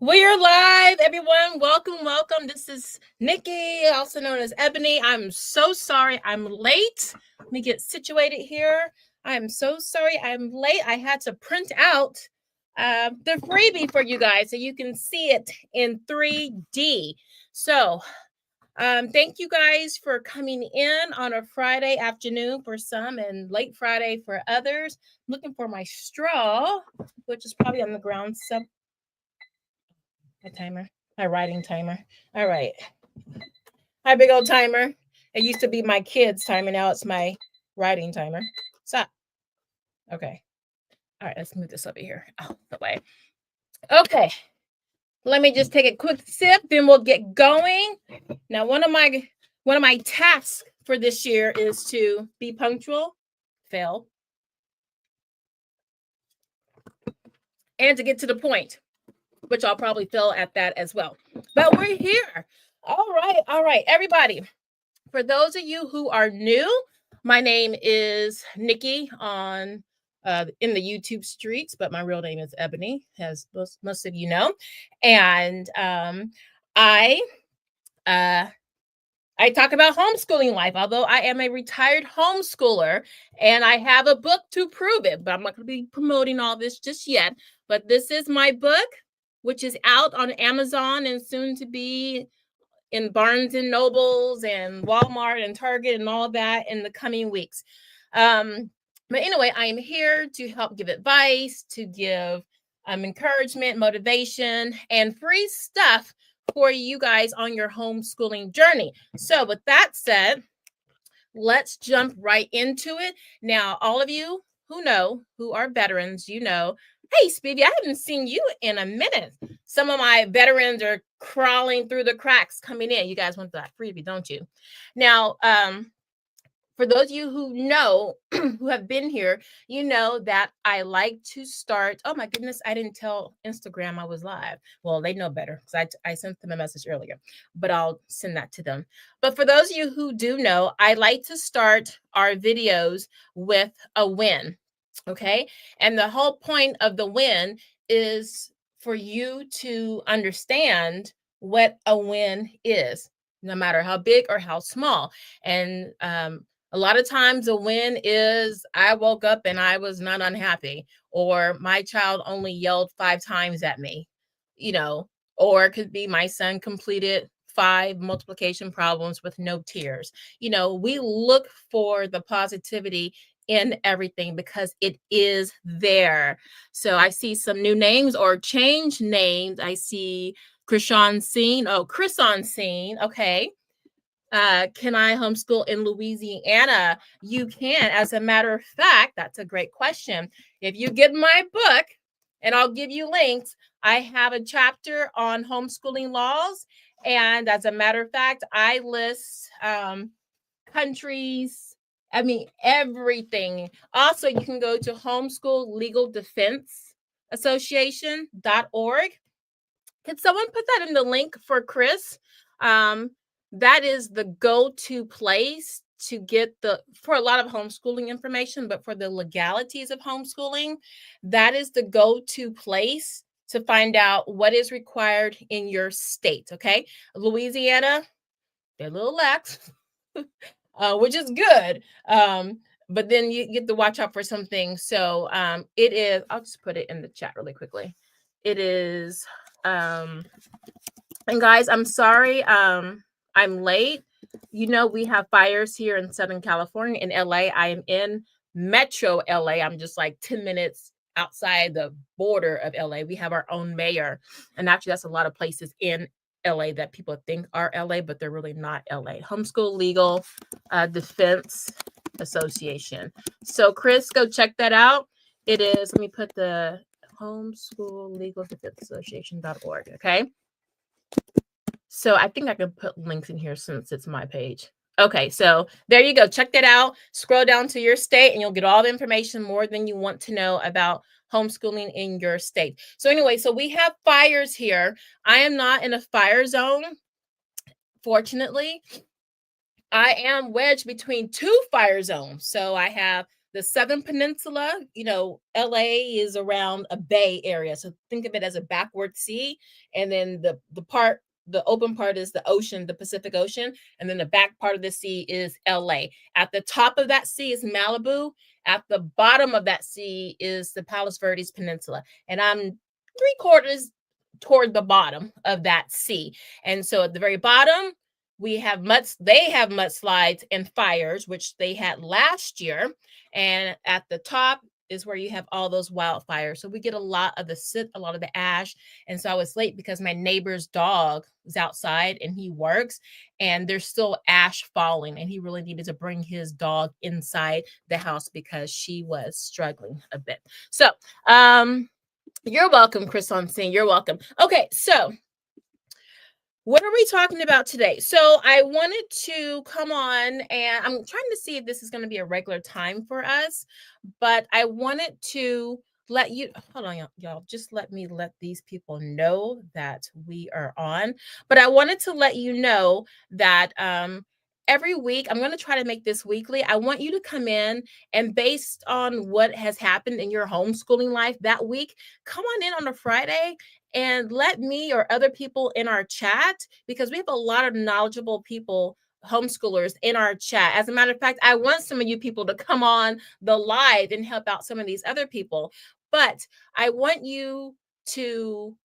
We are live, everyone. Welcome, welcome. This is Nikki, also known as Ebony. I'm so sorry I'm late. Let me get situated here. I'm so sorry I'm late. I had to print out the freebie for you guys so you can see it in 3D. So, thank you guys for coming in on a Friday afternoon for some and late Friday for others. I'm looking for my straw, which is probably on the ground my timer, my writing timer. All right. Hi, big old timer. It used to be my kids' timer. Now it's my writing timer. Stop. Okay. All right. Let's move this over here out the way. Okay. Let me just take a quick sip, then we'll get going. Now, one of my tasks for this year is to be punctual, fail, and to get to the point, which I'll probably fail at that as well. But we're here. All right, everybody. For those of you who are new, my name is Nikki on in the YouTube streets, but my real name is Ebony, as most of you know. And I I talk about homeschooling life, although I am a retired homeschooler and I have a book to prove it, but I'm not going to be promoting all this just yet. But this is my book, which is out on Amazon and soon to be in Barnes and Nobles and Walmart and Target and all that in the coming weeks. But anyway, I am here to help give advice, to give encouragement, motivation, and free stuff for you guys on your homeschooling journey. So with that said, let's jump right into it. Now, all of you who are veterans, hey, Speedy, I haven't seen you in a minute. Some of my veterans are crawling through the cracks coming in. You guys want that freebie, don't you? Now, for those of you who know, who have been here, you know that I like to start. Oh my goodness, I didn't tell Instagram I was live. Well, they know better because I sent them a message earlier, but I'll send that to them. But for those of you who do know, I like to start our videos with a win. Okay. And the whole point of the win is for you to understand what a win is, no matter how big or how small. And a lot of times a win is I woke up and I was not unhappy, or my child only yelled 5 times at me, or it could be my son completed 5 multiplication problems with no tears. We look for the positivity in everything because it is there. So I see some new names or change names. I see Krishan Scene. Oh, Chris on Scene. Okay. Can I homeschool in Louisiana? You can. As a matter of fact, that's a great question. If you get my book, and I'll give you links, I have a chapter on homeschooling laws. And as a matter of fact, I list countries, everything. Also, you can go to Homeschool Legal Defense Association.org. Can someone put that in the link for Chris? That is the go-to place to get for a lot of homeschooling information, but for the legalities of homeschooling, that is the go-to place to find out what is required in your state. Okay. Louisiana, they're a little lax, which is good. But then you get to watch out for some things. So it is, I'll just put it in the chat really quickly. It is, and guys, I'm sorry, I'm late. We have fires here in Southern California, in LA. I am in Metro LA. I'm just like 10 minutes outside the border of LA. We have our own mayor. And actually, that's a lot of places in LA that people think are LA, but they're really not LA. Homeschool Legal Defense Association. So, Chris, go check that out. It is, let me put the Homeschool Legal Defense Association.org. Okay. So I think I can put links in here since it's my page. Okay, so there you go. Check that out. Scroll down to your state and you'll get all the information more than you want to know about homeschooling in your state. So anyway, so we have fires here. I am not in a fire zone, fortunately. I am wedged between 2 fire zones. So I have the Southern Peninsula, LA is around a bay area. So think of it as a backward sea. And then the open part is the ocean, the Pacific Ocean. And then the back part of the sea is LA. At the top of that sea is Malibu. At the bottom of that sea is the Palos Verdes Peninsula. And I'm 3/4 toward the bottom of that sea. And so at the very bottom, they have mudslides and fires, which they had last year. And at the top is where you have all those wildfires. So we get a lot of the soot, a lot of the ash. And so I was late because my neighbor's dog is outside and he works, and there's still ash falling. And he really needed to bring his dog inside the house because she was struggling a bit. So, you're welcome, Chris on scene. You're welcome. Okay, so what are we talking about today? So I wanted to come on, and I'm trying to see if this is going to be a regular time for us, but I wanted to let you, hold on, y'all, just let me let these people know that we are on. But I wanted to let you know that every week, I'm going to try to make this weekly. I want you to come in, and based on what has happened in your homeschooling life that week, come on in on a Friday and let me or other people in our chat, because we have a lot of knowledgeable people, homeschoolers, in our chat. As a matter of fact, I want some of you people to come on the live and help out some of these other people. But I want you to,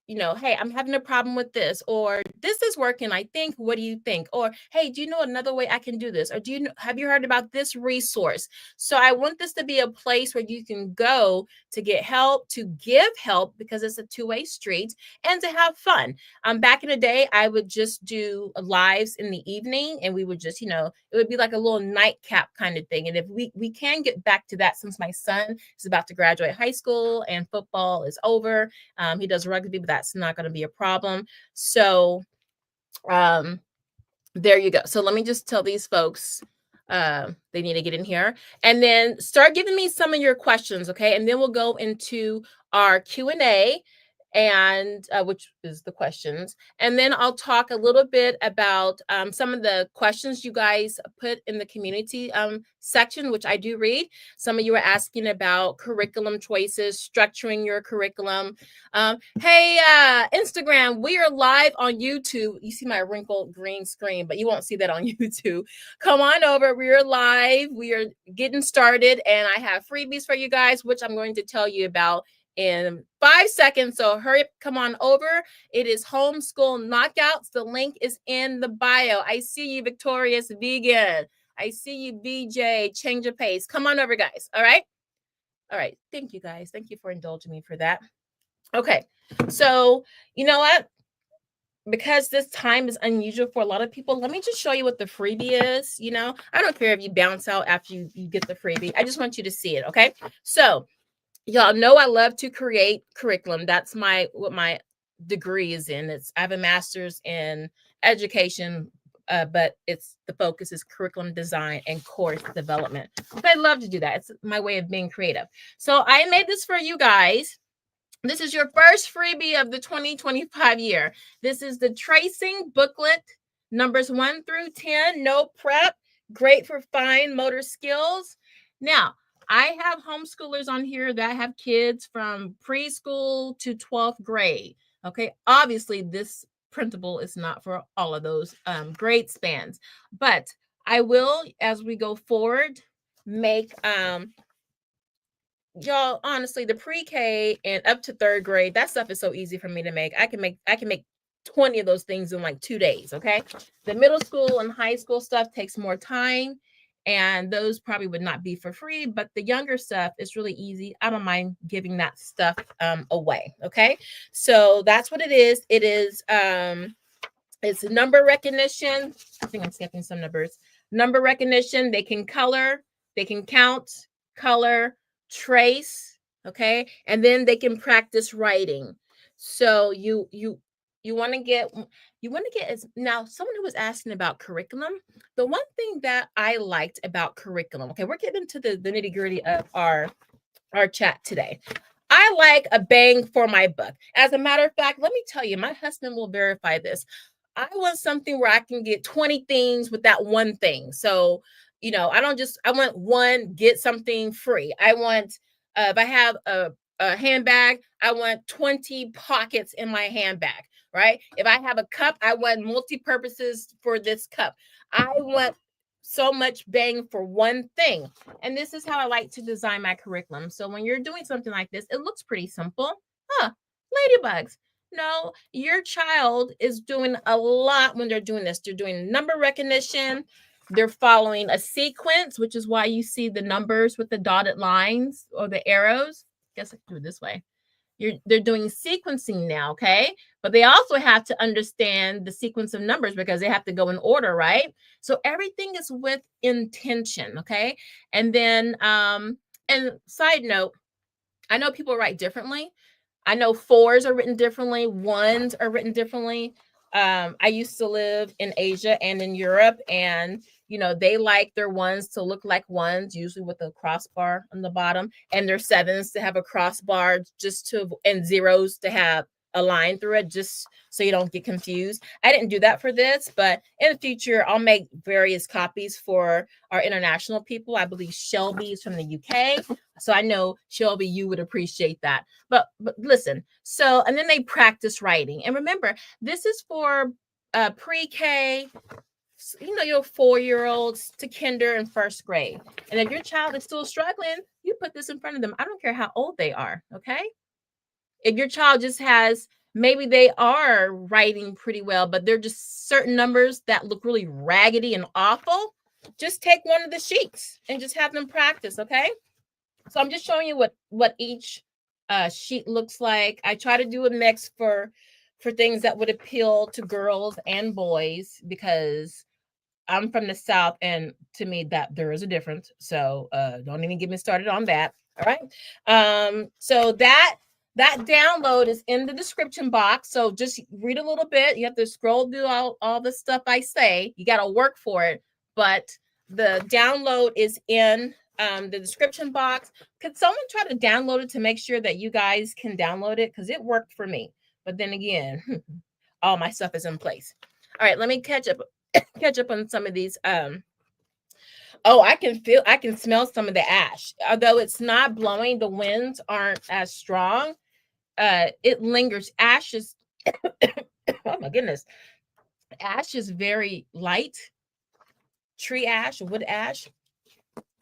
hey, I'm having a problem with this, or this is working, I think, what do you think? Or, hey, do you know another way I can do this? Or have you heard about this resource? So I want this to be a place where you can go to get help, to give help, because it's a two-way street, and to have fun. Back in the day, I would just do lives in the evening, and we would just, it would be like a little nightcap kind of thing. And if we can get back to that, since my son is about to graduate high school and football is over, he does rugby, but that's not going to be a problem. So there you go. So let me just tell these folks they need to get in here, and then start giving me some of your questions, okay? And then we'll go into our Q&A, and which is the questions. And then I'll talk a little bit about some of the questions you guys put in the community section, which I do read. Some of you are asking about curriculum choices, structuring your curriculum. Hey, Instagram, we are live on YouTube. You see my wrinkled green screen, but you won't see that on YouTube. Come on over. We are live. We are getting started, and I have freebies for you guys, which I'm going to tell you about in 5 seconds. So hurry up, come on over. It is Homeschool Knockouts. The link is in the bio. I see you, Victorious Vegan. I see you, BJ, Change of Pace. Come on over, guys. All right. All right. Thank you, guys. Thank you for indulging me for that. Okay. So you know what? Because this time is unusual for a lot of people, let me just show you what the freebie is. I don't care if you bounce out after you get the freebie. I just want you to see it. Okay. So y'all know I love to create curriculum. That's what my degree is in. I have a master's in education, but the focus is curriculum design and course development. But I love to do that. It's my way of being creative. So I made this for you guys. This is your first freebie of the 2025 year. This is the tracing booklet, numbers 1 through 10, no prep, great for fine motor skills. Now, I have homeschoolers on here that have kids from preschool to 12th grade. Okay, obviously this printable is not for all of those grade spans, but I will, as we go forward, make y'all, honestly, the pre-K and up to 3rd grade, that stuff is so easy for me to make. I can make 20 of those things in like 2 days. Okay, the middle school and high school stuff takes more time, and those probably would not be for free, but the younger stuff is really easy. I don't mind giving that stuff away. Okay, so that's what it is. It is it's number recognition. I think I'm skipping some numbers. Number recognition. They can color, they can count, color, trace, okay, and then they can practice writing. So you want to get now, someone who was asking about curriculum. The one thing that I liked about curriculum, okay, we're getting into the nitty-gritty of our chat today. I like a bang for my buck. As a matter of fact, let me tell you, my husband will verify this. I want something where I can get 20 things with that one thing. So I want one, get something free. I want, if I have a handbag, I want 20 pockets in my handbag, right? If I have a cup, I want multi-purposes for this cup. I want so much bang for one thing. And this is how I like to design my curriculum. So when you're doing something like this, it looks pretty simple. Ladybugs. No, your child is doing a lot when they're doing this. They're doing number recognition. They're following a sequence, which is why you see the numbers with the dotted lines or the arrows. I guess I can do it this way. They're doing sequencing now, okay? But they also have to understand the sequence of numbers because they have to go in order, right? So everything is with intention, okay? And then, and side note, I know people write differently. I know fours are written differently, ones are written differently. I used to live in Asia and in Europe, and they like their ones to look like ones, usually with a crossbar on the bottom, and their sevens to have a crossbar and zeros to have a line through it, just so you don't get confused. I didn't do that for this, but in the future, I'll make various copies for our international people. I believe Shelby is from the UK. So I know, Shelby, you would appreciate that. But listen, and then they practice writing. And remember, this is for pre-K, your 4-year-olds to kinder and first grade. And if your child is still struggling, you put this in front of them. I don't care how old they are, okay? If your child just has, maybe they are writing pretty well, but they're just certain numbers that look really raggedy and awful, just take one of the sheets and just have them practice, okay? So I'm just showing you what each sheet looks like. I try to do a mix for things that would appeal to girls and boys, because I'm from the South, and to me that there is a difference. So don't even get me started on that. All right. So that download is in the description box. So just read a little bit. You have to scroll through all the stuff I say. You got to work for it. But the download is in the description box. Could someone try to download it to make sure that you guys can download it? Because it worked for me. But then again, all my stuff is in place. All right, let me catch up on some of these. I can smell some of the ash. Although it's not blowing, the winds aren't as strong. It lingers. Ash is oh my goodness. Ash is very light. Tree ash, wood ash,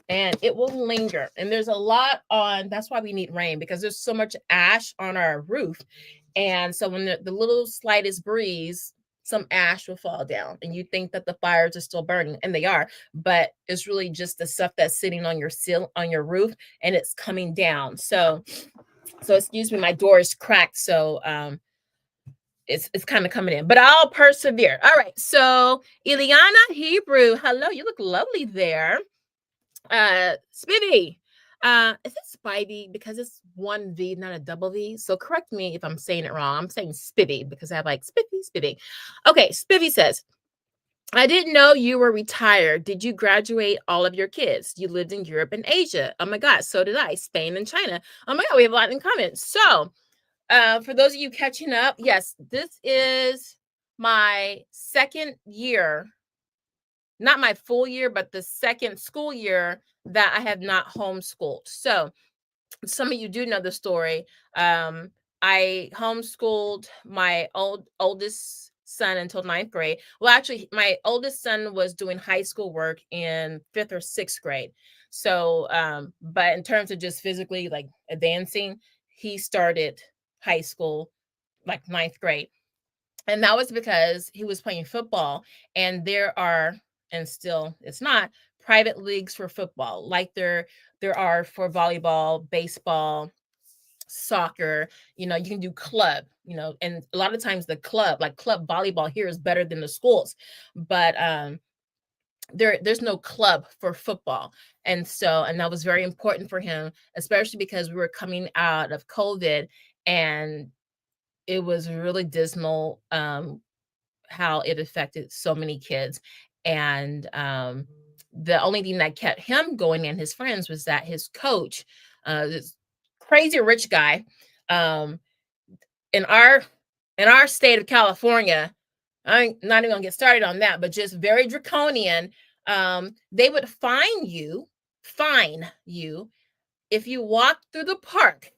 and it will linger. And there's a lot on, that's why we need rain, because there's so much ash on our roof. And so when the little slightest breeze, some ash will fall down, and you think that the fires are still burning, and they are, but it's really just the stuff that's sitting on your roof, and it's coming down. So excuse me, my door is cracked. So it's kind of coming in, but I'll persevere. All right. So Ileana Hebrew, hello, you look lovely there. Spivvy. Is it Spivey? Because it's one V, not a double V. So correct me if I'm saying it wrong. I'm saying Spivvy because I have like Spivvy. Okay, Spivvy says, I didn't know you were retired. Did you graduate all of your kids? You lived in Europe and Asia. Oh my God, so did I. Spain and China. Oh my God, we have a lot in common. So for those of you catching up, yes, this is my second year, not my full year, but the second school year that I have not homeschooled. So some of you do know the story. I homeschooled my oldest son until 9th grade. Well, actually, my oldest son was doing high school work in 5th or 6th grade. So, but in terms of just physically like advancing, he started high school like 9th grade. And that was because he was playing football, and there are, and still it's not, private leagues for football, like there are for volleyball, baseball, soccer. You can do club, and a lot of times the club, like club volleyball here, is better than the schools. But there's no club for football. And that was very important for him, especially because we were coming out of COVID, and it was really dismal how it affected so many kids. And the only thing that kept him going and his friends was that his coach, this crazy rich guy, in our state of California, I'm not even gonna get started on that, but just very draconian. They would fine you if you walked through the park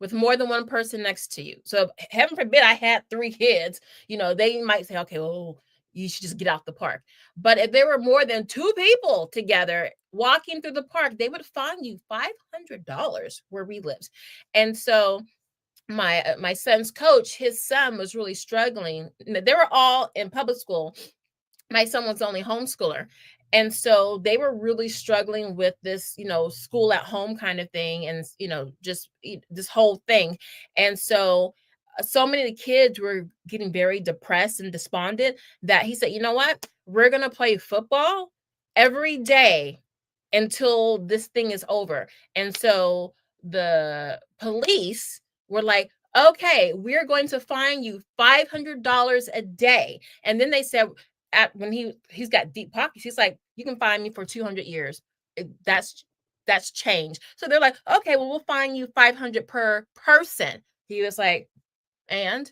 with more than one person next to you. So heaven forbid I had 3 kids, they might say, okay, well, you should just get out the park. But if there were more than 2 people together walking through the park, they would fine you $500 where we lived. And so my son's coach, his son was really struggling. They were all in public school. My son was only homeschooler. And so they were really struggling with this, school at home kind of thing, and, just this whole thing. And so many of the kids were getting very depressed and despondent that he said, you know what? We're going to play football every day until this thing is over. And so the police were like, okay, we're going to fine you $500 a day. And then they said, when he's got deep pockets, he's like, you can fine me for 200 years. That's change. So they're like, okay, well, we'll fine you 500 per person. He was like, and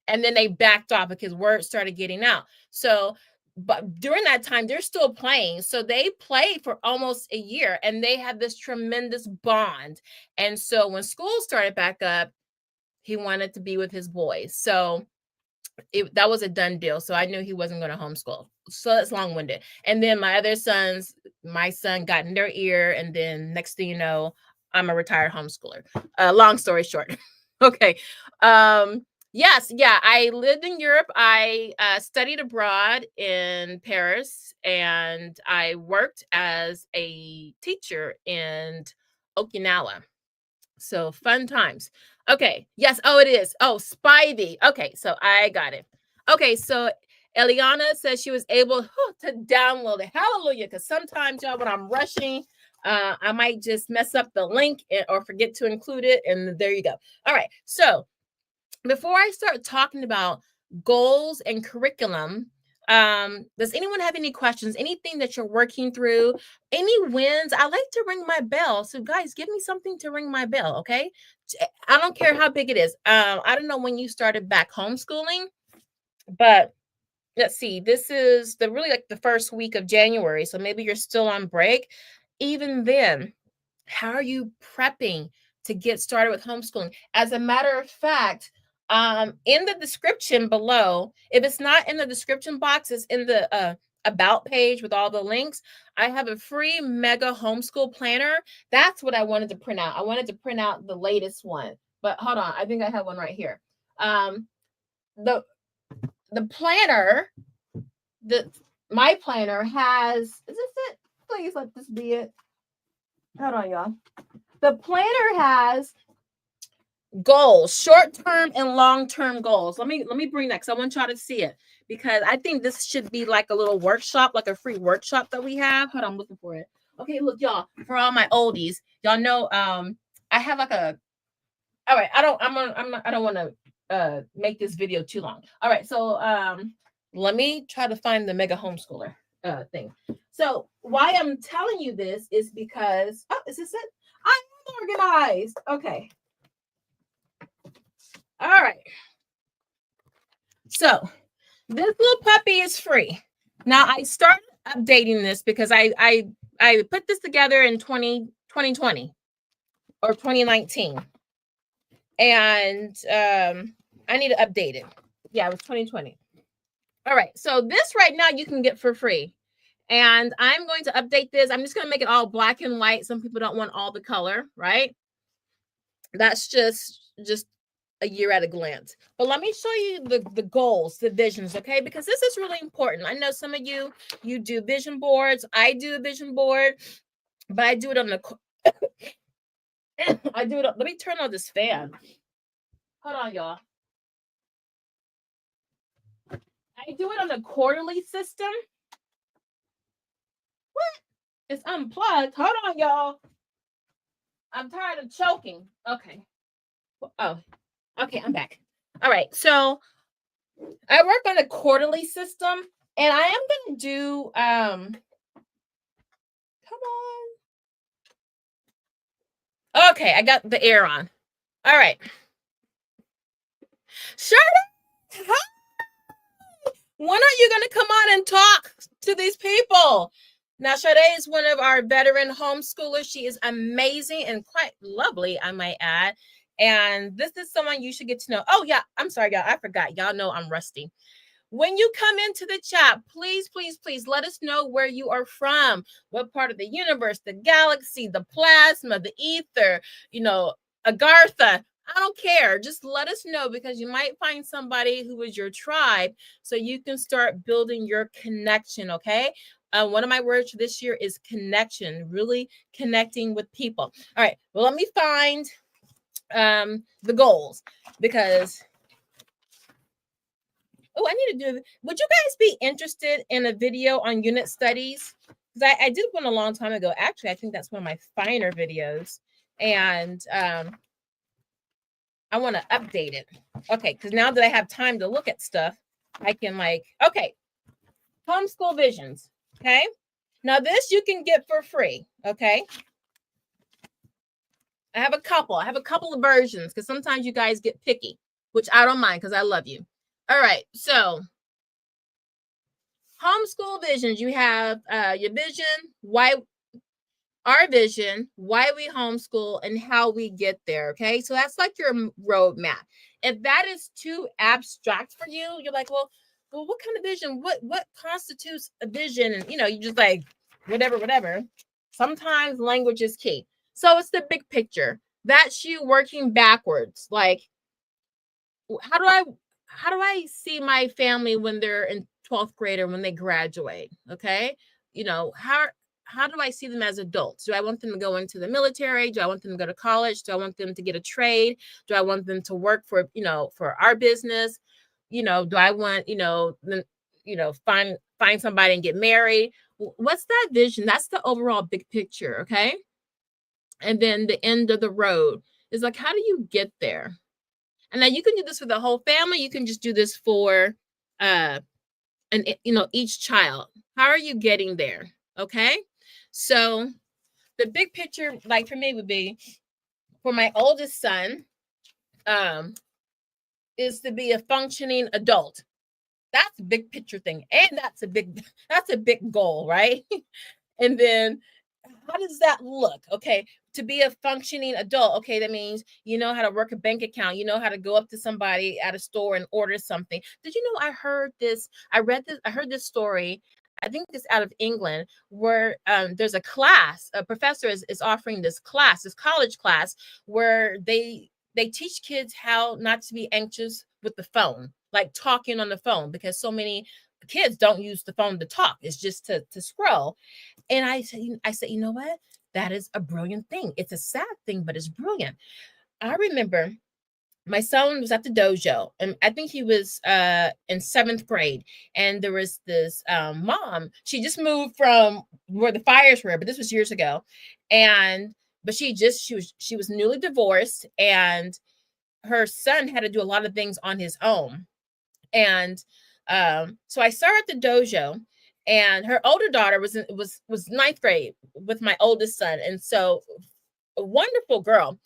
then they backed off because word started getting out. So, but during that time, they're still playing. So they played for almost a year, and they had this tremendous bond. And so when school started back up, he wanted to be with his boys. So that was a done deal. So I knew he wasn't going to homeschool. So that's long-winded. And then my son got in their ear. And then next thing you know, I'm a retired homeschooler. Long story short. Okay. Yes. Yeah. I lived in Europe. I studied abroad in Paris, and I worked as a teacher in Okinawa. So fun times. Okay. Yes. Oh, it is. Oh, Spidey. Okay. So I got it. Okay. So Eliana says she was able to download it. Hallelujah. Because sometimes, y'all, when I'm rushing, I might just mess up the link or forget to include it. And there you go. All right. So before I start talking about goals and curriculum, does anyone have any questions? Anything that you're working through? Any wins? I like to ring my bell. So guys, give me something to ring my bell, okay? I don't care how big it is. I don't know when you started back homeschooling, but let's see. This is the first week of January. So maybe you're still on break. Even then, how are you prepping to get started with homeschooling? As a matter of fact, in the description below, if it's not in the description box, it's in the about page with all the links. I have a free mega homeschool planner. That's what I wanted to print out. I wanted to print out the latest one, but hold on. I think I have one right here. The planner, my planner has, is this it? Please let this be it. Hold on, y'all. The planner has goals, short-term and long-term goals. Let me bring that because I want y'all to see it, because I think this should be like a little workshop, like a free workshop that we have. Hold on, I'm looking for it. Okay, look, y'all, for all my oldies, y'all know I have like a, all right, I don't want to make this video too long. All right, so let me try to find the mega homeschooler thing. So why I'm telling you this is because, oh, is this it? I'm organized. Okay. All right. So this little puppy is free. Now I started updating this because I put this together in 2020 or 2019. And I need to update it. Yeah, it was 2020. All right. So this right now you can get for free. And I'm going to update this. I'm just going to make it all black and white. Some people don't want all the color, right? That's just a year at a glance. But let me show you the goals, the visions, okay? Because this is really important. I know some of you do vision boards. I do a vision board, but I do it on the let me turn on this fan. Hold on, y'all. I do it on a quarterly system. What? It's unplugged. Hold on, y'all. I'm tired of choking. Okay. Oh, okay, I'm back. All right. So I work on a quarterly system, and I am going to do, come on. Okay, I got the air on. All right. Shirley, when are you going to come on and talk to these people? Now, Sade is one of our veteran homeschoolers. She is amazing and quite lovely, I might add. And this is someone you should get to know. Oh, yeah. I'm sorry, y'all. I forgot. Y'all know I'm rusty. When you come into the chat, please, please, please let us know where you are from, what part of the universe, the galaxy, the plasma, the ether, Agartha. I don't care. Just let us know, because you might find somebody who is your tribe so you can start building your connection, okay? One of my words for this year is connection, really connecting with people. All right. Well, let me find the goals, because I need to do. Would you guys be interested in a video on unit studies? Because I did one a long time ago. Actually, I think that's one of my finer videos, and I want to update it. Okay, because now that I have time to look at stuff, I can okay, homeschool visions. Okay, now this you can get for free. Okay, I have a couple. I have a couple of versions, because sometimes you guys get picky, which I don't mind, because I love you. All right, so homeschool visions. You have your vision, our vision, why we homeschool, and how we get there. Okay, so that's like your roadmap. If that is too abstract for you, you're like, well, what kind of vision? What constitutes a vision? And you just like whatever. Sometimes language is key. So it's the big picture. That's you working backwards. Like, how do I see my family when they're in 12th grade or when they graduate? Okay, how do I see them as adults? Do I want them to go into the military? Do I want them to go to college? Do I want them to get a trade? Do I want them to work for our business? Do I want them find somebody and get married? What's that vision? That's the overall big picture. Okay, and then the end of the road is like, how do you get there? And now you can do this for the whole family. You can just do this for each child. How are you getting there? Okay. So the big picture, like for me, would be for my oldest son, is to be a functioning adult. That's a big picture thing. And that's a big goal, right? And then how does that look? Okay, to be a functioning adult, okay, that means you know how to work a bank account, you know how to go up to somebody at a store and order something. Did you know I heard this? I heard this story. I think it's out of England, where there's a class, a professor is offering this class, this college class, where they teach kids how not to be anxious with the phone, like talking on the phone, because so many kids don't use the phone to talk. It's just to scroll. And I said, you know what? That is a brilliant thing. It's a sad thing, but it's brilliant. I remember my son was at the dojo, and I think he was in 7th grade. And there was this mom. She just moved from where the fires were, but this was years ago. And but she was newly divorced, and her son had to do a lot of things on his own. And so I saw her at the dojo, and her older daughter was 9th grade with my oldest son. And so a wonderful girl.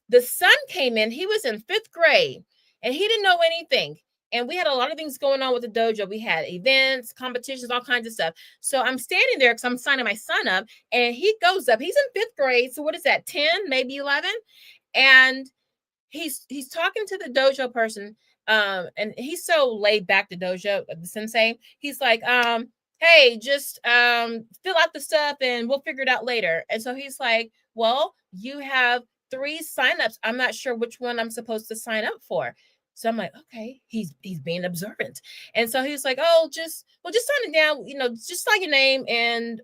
The son came in, he was in 5th grade, and he didn't know anything. And we had a lot of things going on with the dojo. We had events, competitions, all kinds of stuff. So I'm standing there because I'm signing my son up, and he goes up. He's in 5th grade. So what is that, 10, maybe 11? And he's talking to the dojo person, and he's so laid back, the dojo, the sensei. He's like, hey, just fill out the stuff and we'll figure it out later. And so he's like, well, you have 3 signups. I'm not sure which one I'm supposed to sign up for. So I'm like, okay, he's being observant. And so he's like, oh, just sign it down, just sign your name, and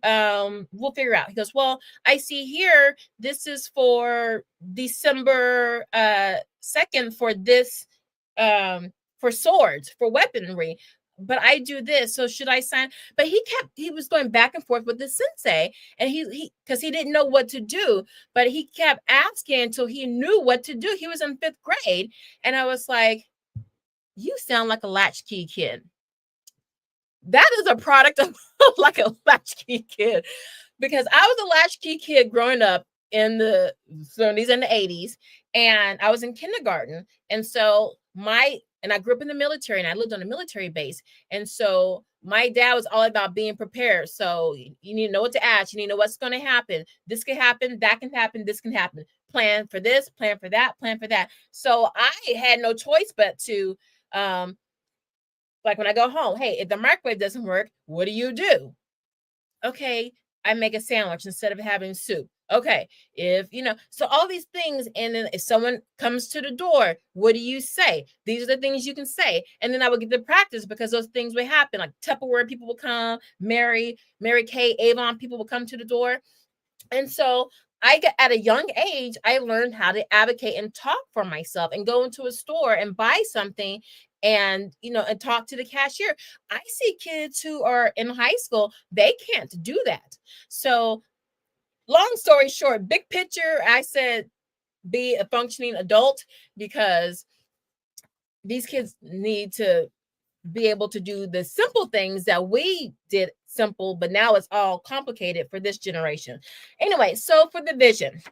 we'll figure out. He goes, well, I see here this is for December 2nd for this, for swords, for weaponry, but I do this, so should I sign? But he was going back and forth with the sensei, and he because he didn't know what to do, but he kept asking until he knew what to do. He was in 5th grade, and I was like, you sound like a latchkey kid. That is a product of like a latchkey kid, because I was a latchkey kid growing up in the 70s and the 80s, and I was in kindergarten. And so I grew up in the military, and I lived on a military base. And so my dad was all about being prepared. So you need to know what to ask. You need to know what's going to happen. This can happen, that can happen, this can happen. Plan for this, plan for that, plan for that. So I had no choice but to, like when I go home, hey, if the microwave doesn't work, what do you do? Okay, I make a sandwich instead of having soup. Okay, if so all these things, and then if someone comes to the door, what do you say? These are the things you can say, and then I would get to practice because those things would happen. Like Tupperware people will come, Mary Kay, Avon people will come to the door, and so I get at a young age, I learned how to advocate and talk for myself and go into a store and buy something and talk to the cashier. I see kids who are in high school, they can't do that. So long story short, big picture, I said be a functioning adult because these kids need to be able to do the simple things that we did simple, but now it's all complicated for this generation. Anyway, so for the vision,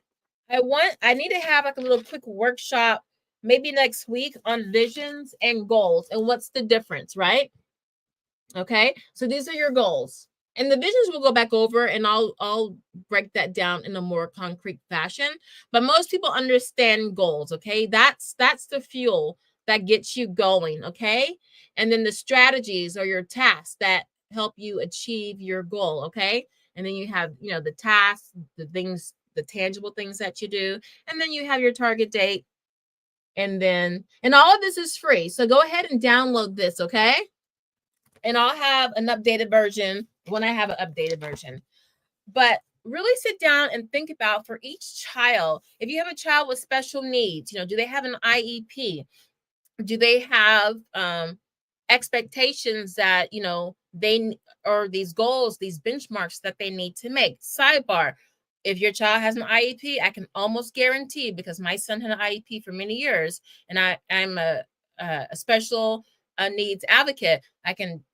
I need to have like a little quick workshop maybe next week on visions and goals and what's the difference, right? Okay, so these are your goals. And the visions we'll go back over and I'll break that down in a more concrete fashion. But most people understand goals, okay? That's the fuel that gets you going, okay? And then the strategies or your tasks that help you achieve your goal, okay? And then you have, the tasks, the things, the tangible things that you do, and then you have your target date. And all of this is free. So go ahead and download this, okay? And I'll have an updated version when I have an updated version. But really sit down and think about for each child, if you have a child with special needs, do they have an IEP? Do they have expectations that, they or these goals, these benchmarks that they need to make? Sidebar, if your child has an IEP, I can almost guarantee, because my son had an IEP for many years, and I'm a special needs advocate, I can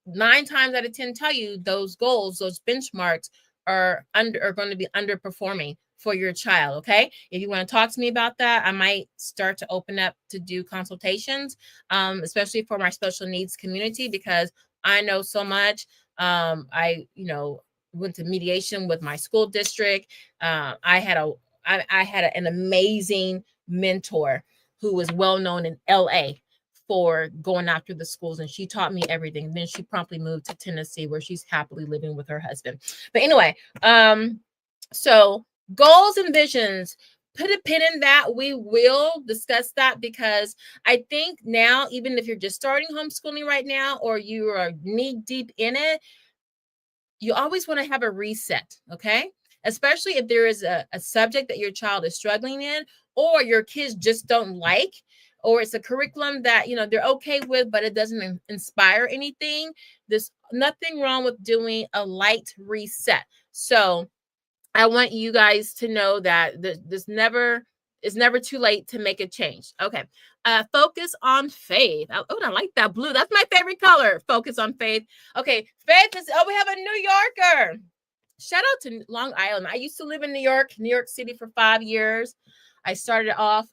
9 times out of 10 tell you those goals, those benchmarks are going to be underperforming for your child. Okay, if you want to talk to me about that, I might start to open up to do consultations, especially for my special needs community, because I know so much. I went to mediation with my school district. I had an amazing mentor who was well known in LA for going after the schools, and she taught me everything. Then she promptly moved to Tennessee, where she's happily living with her husband. But anyway, so goals and visions, put a pin in that. We will discuss that, because I think now, even if you're just starting homeschooling right now or you are knee deep in it, you always want to have a reset, okay? Especially if there is a subject that your child is struggling in, or your kids just don't like, or it's a curriculum that they're okay with, but it doesn't inspire anything. There's nothing wrong with doing a light reset. So I want you guys to know that it's never too late to make a change. Okay. Focus on faith. Oh, I like that blue. That's my favorite color. Focus on faith. Okay. Faith is, we have a New Yorker. Shout out to Long Island. I used to live in New York City for 5 years. I started off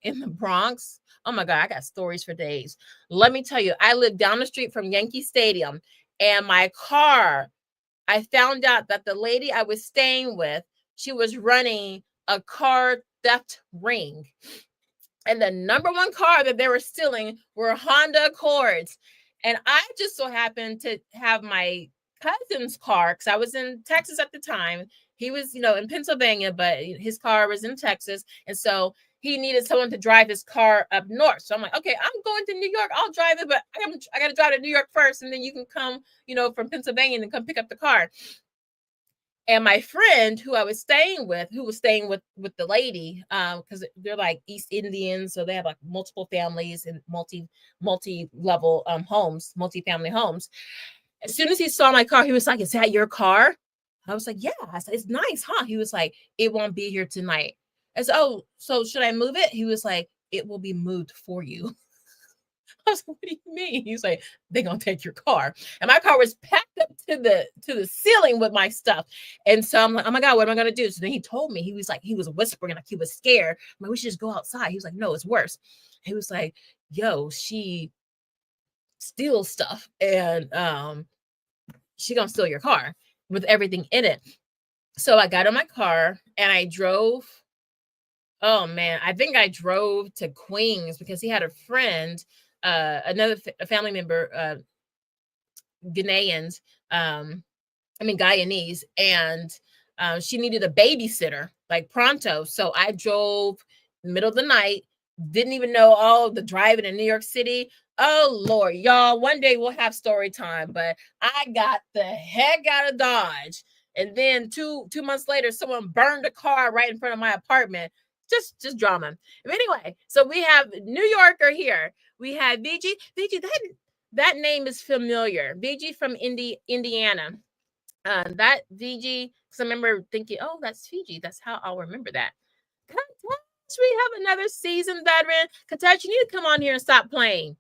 in the Bronx. Oh my God, I got stories for days. Let me tell you, I lived down the street from Yankee Stadium, and my car, I found out that the lady I was staying with, she was running a car theft ring. And the number one car that they were stealing were Honda Accords. And I just so happened to have my cousin's car, because I was in Texas at the time. He was, in Pennsylvania, but his car was in Texas. And so he needed someone to drive his car up north. So I'm like, okay, I'm going to New York. I'll drive it, but I got to drive to New York first. And then you can come, from Pennsylvania and come pick up the car. And my friend who I was staying with, with the lady, because they're like East Indians, so they have like multiple families and multi-level homes, multi-family homes. As soon as he saw my car, he was like, "Is that your car?" I was like, "Yeah." I said, "It's nice, huh?" He was like, "It won't be here tonight." I said, "Oh, so should I move it?" He was like, "It will be moved for you." I was like, "What do you mean?" He's like, "They're gonna take your car." And my car was packed up to the ceiling with my stuff. And so I'm like, "Oh my God, what am I gonna do?" So then he told me, he was whispering, like he was scared. I'm like, "We should just go outside." He was like, "No, it's worse." He was like, "Yo, she steal stuff, and she gonna steal your car with everything in it. So I got in my car and I drove. Oh man, I think I drove to Queens because he had a friend, another a family member, Ghanaians, Guyanese, and she needed a babysitter like pronto. So I drove middle of the night, didn't even know all the driving in New York City. Oh Lord, y'all, one day we'll have story time, but I got the heck out of Dodge. And then two months later, someone burned a car right in front of my apartment. Just drama. But anyway, so we have New Yorker here. We have VG. VG, that name is familiar. VG from Indiana. That VG, because I remember thinking, oh, that's Fiji. That's how I'll remember that. Katash, we have another seasoned veteran. Katash, you need to come on here and stop playing.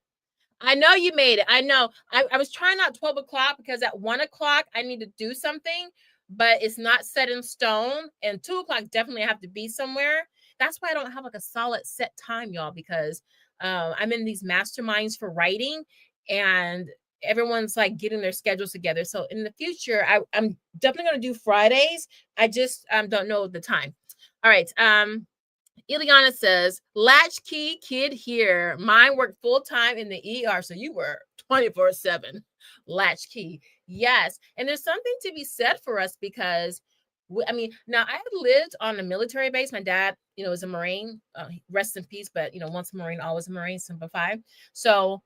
I know you made it. I know. I was trying out 12 o'clock because at 1 o'clock I need to do something, but it's not set in stone. And 2 o'clock definitely have to be somewhere. That's why I don't have like a solid set time, y'all, because I'm in these masterminds for writing, and everyone's like getting their schedules together. So in the future, I'm definitely going to do Fridays. I just don't know the time. All right. Ileana says, latchkey kid here. Mine worked full time in the ER. So you were 24/7 latchkey. Yes. And there's something to be said for us because now I lived on a military base. My dad, was a Marine. Rest in peace. But, once a Marine, always a Marine, Simplify. So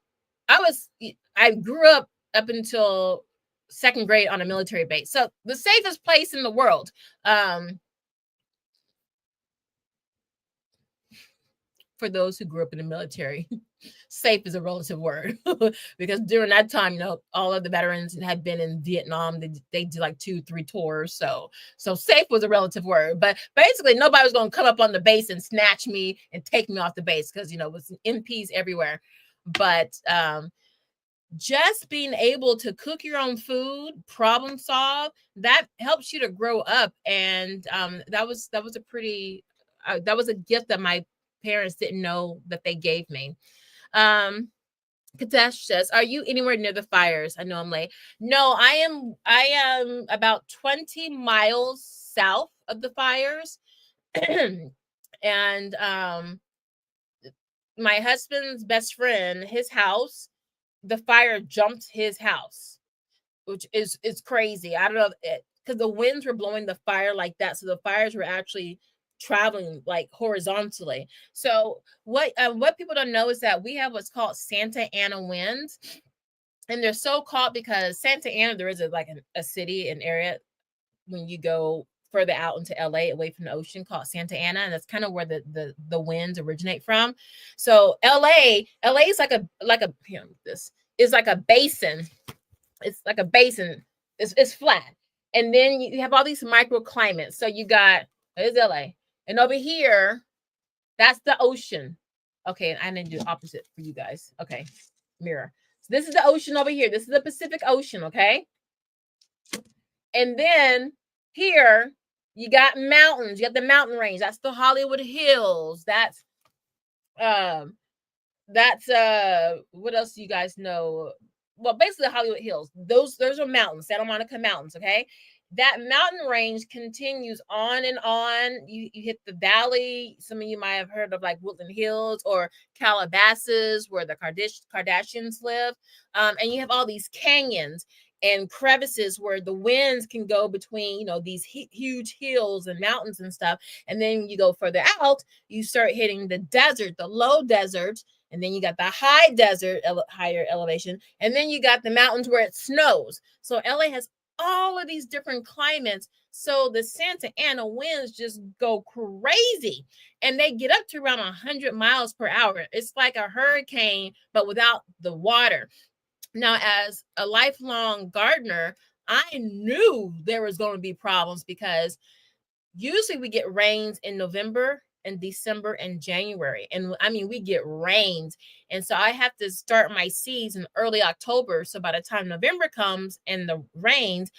I grew up until second grade on a military base. So the safest place in the world. For those who grew up in the military, safe is a relative word because during that time, all of the veterans had been in Vietnam. They did like 2-3 tours. So safe was a relative word, but basically nobody was going to come up on the base and snatch me and take me off the base because, it was MPs everywhere. But just being able to cook your own food, problem solve, that helps you to grow up. And that was a pretty, that was a gift that my parents didn't know that they gave me. Kadesh says, are you anywhere near the fires? I know I'm late. No, I am about 20 miles south of the fires. And my husband's best friend, his house, the fire jumped his house, which is crazy. I don't know, because the winds were blowing the fire like that. So the fires were actually traveling like horizontally. So what people don't know is that we have what's called Santa Ana winds, and they're so called because Santa Ana, there is a city, an area when you go further out into LA away from the ocean called Santa Ana, and that's kind of where the winds originate from. So LA is this is like a basin. It's like a basin. It's flat, and then you have all these microclimates. So you got, there's LA, and over here, that's the ocean. Okay, I didn't do opposite for you guys. Okay, mirror. So this is the ocean over here. This is the Pacific Ocean. Okay, and then here you got mountains. You got the mountain range. That's the Hollywood Hills. That's what else do you guys know? Well, basically Hollywood Hills. Those are mountains, Santa Monica Mountains. Okay, that mountain range continues on and on. You hit the valley. Some of you might have heard of like Woodland Hills or Calabasas, where the Kardashians live. And you have all these canyons and crevices where the winds can go between, these huge hills and mountains and stuff. And then you go further out, you start hitting the desert, the low desert. And then you got the high desert, higher elevation. And then you got the mountains where it snows. So LA has all of these different climates. So the Santa Ana winds just go crazy. And they get up to around 100 miles per hour. It's like a hurricane, but without the water. Now, as a lifelong gardener, I knew there was going to be problems because usually we get rains in November and December and January. And we get rains. And so I have to start my seeds in early October. So by the time November comes and the rains,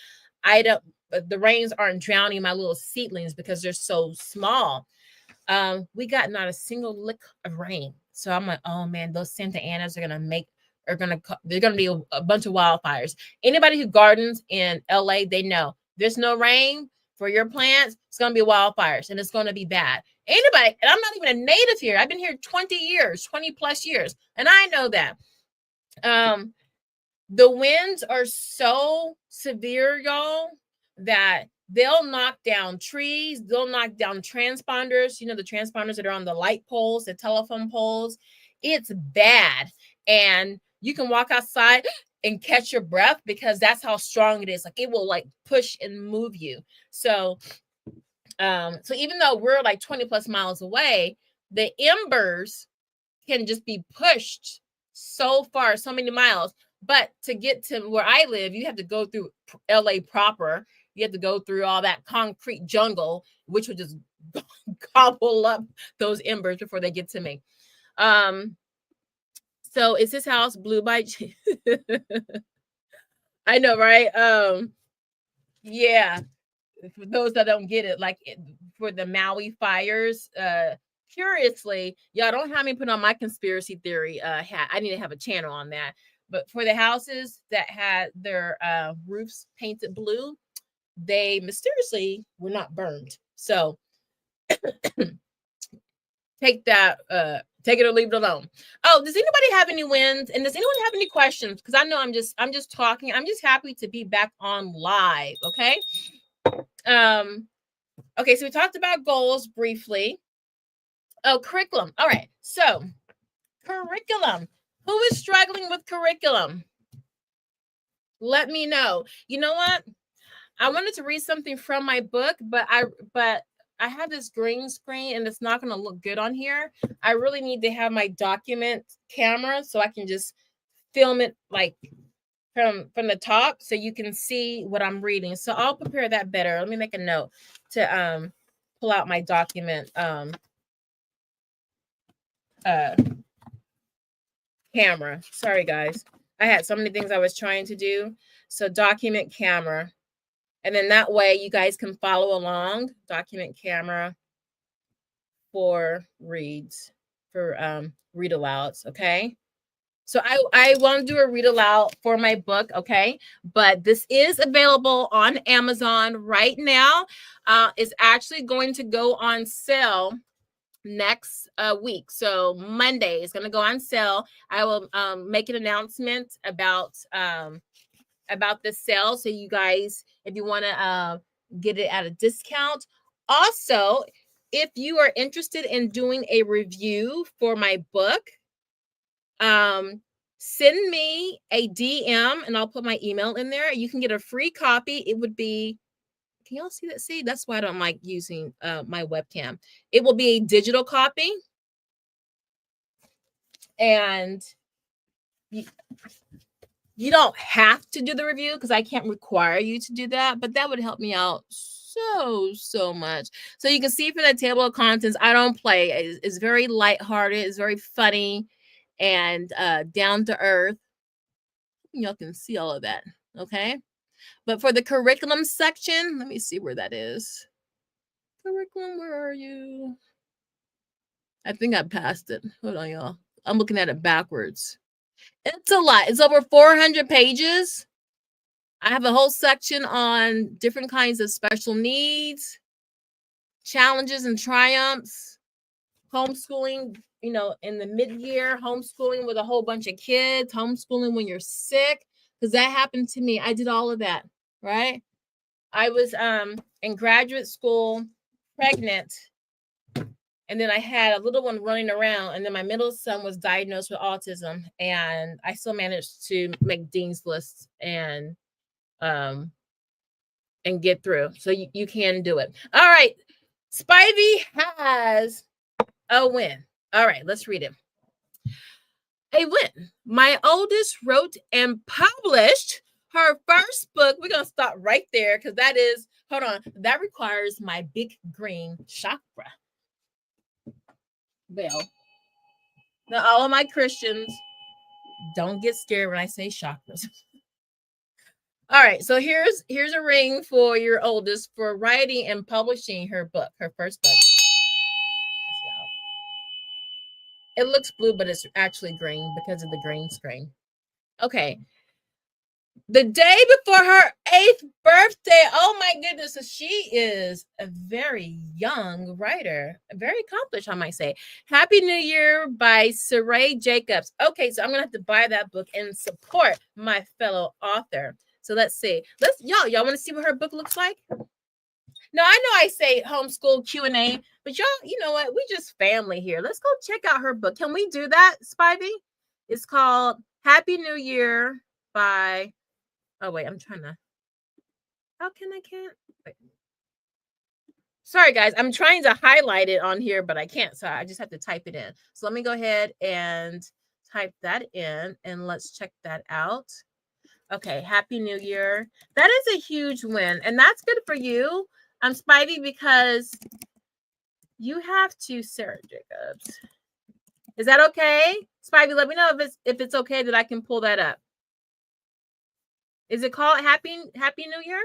the rains aren't drowning my little seedlings because they're so small. We got not a single lick of rain. So I'm like, oh man, those Santa Anas are going to make there's gonna be a bunch of wildfires. Anybody who gardens in LA, they know there's no rain for your plants, it's gonna be wildfires and it's gonna be bad. Anybody, and I'm not even a native here. I've been here 20 years, 20 plus years, and I know that. The winds are so severe, y'all, that they'll knock down trees, they'll knock down transponders, the transponders that are on the light poles, the telephone poles. It's bad. And you can walk outside and catch your breath because that's how strong it is. Like it will like push and move you. So even though we're like 20 plus miles away, the embers can just be pushed so far, so many miles. But to get to where I live, you have to go through LA proper. You have to go through all that concrete jungle, which would just gobble up those embers before they get to me. So is this house blue by I know, right? Yeah. For those that don't get it, like for the Maui fires, curiously, y'all don't have me put on my conspiracy theory hat. I need to have a channel on that. But for the houses that had their roofs painted blue, they mysteriously were not burned. So take it or leave it alone. Oh, does anybody have any wins? And does anyone have any questions? Because I know I'm just talking. I'm just happy to be back on live. Okay. Okay, so we talked about goals briefly. Oh, curriculum. All right. So curriculum. Who is struggling with curriculum? Let me know. You know what? I wanted to read something from my book, but I have this green screen and it's not going to look good on here. I really need to have my document camera so I can just film it like from the top so you can see what I'm reading. So I'll prepare that better. Let me make a note to pull out my document camera. Sorry guys. I had so many things I was trying to do. So document camera. And then that way you guys can follow along. Document camera for reads, for read alouds, okay? So I want to do a read aloud for my book, okay? But this is available on Amazon right now. It's actually going to go on sale next week. So Monday is going to go on sale. I will make an announcement about the sale. So you guys, if you want to get it at a discount. Also, if you are interested in doing a review for my book, send me a DM and I'll put my email in there. You can get a free copy. It would be, can y'all see that? See, that's why I don't like using my webcam. It will be a digital copy. And you don't have to do the review because I can't require you to do that, but that would help me out so much. So you can see from the table of contents, I don't play. It's very lighthearted. It's very funny and down to earth. Y'all can see all of that, okay? But for the curriculum section, let me see where that is. Curriculum, where are you? I think I passed it. Hold on, y'all. I'm looking at it backwards. It's a lot. It's over 400 pages. I have a whole section on different kinds of special needs, challenges and triumphs, homeschooling, in the mid-year, homeschooling with a whole bunch of kids, homeschooling when you're sick, because that happened to me. I did all of that, right? I was in graduate school, pregnant, and then I had a little one running around, and then my middle son was diagnosed with autism, and I still managed to make dean's lists and get through. So you can do it. All right. Spivey has a win. All right, let's read it. A win. My oldest wrote and published her first book. We're going to stop right there because that is, hold on, that requires my big green chakra bell. Now, all of my Christians, don't get scared when I say chakras. All right, so here's a ring for your oldest for writing and publishing her book, her first book. It looks blue, but it's actually green because of the green screen. Okay. The day before her 8th birthday. Oh my goodness. So she is a very young writer, very accomplished, I might say. Happy New Year by Saray Jacobs. Okay, so I'm gonna have to buy that book and support my fellow author. So let's see. Y'all want to see what her book looks like? Now I know I say homeschool Q&A, but y'all, you know what? We just family here. Let's go check out her book. Can we do that, Spivey? It's called Happy New Year by. Oh wait, I'm trying to. How can I can't? Wait. Sorry guys, I'm trying to highlight it on here, but I can't. So I just have to type it in. So let me go ahead and type that in, and let's check that out. Okay, Happy New Year. That is a huge win, and that's good for you, Spivey, because you have to Sarah Jacobs. Is that okay, Spivey? Let me know if it's okay that I can pull that up. Is it called Happy New Year?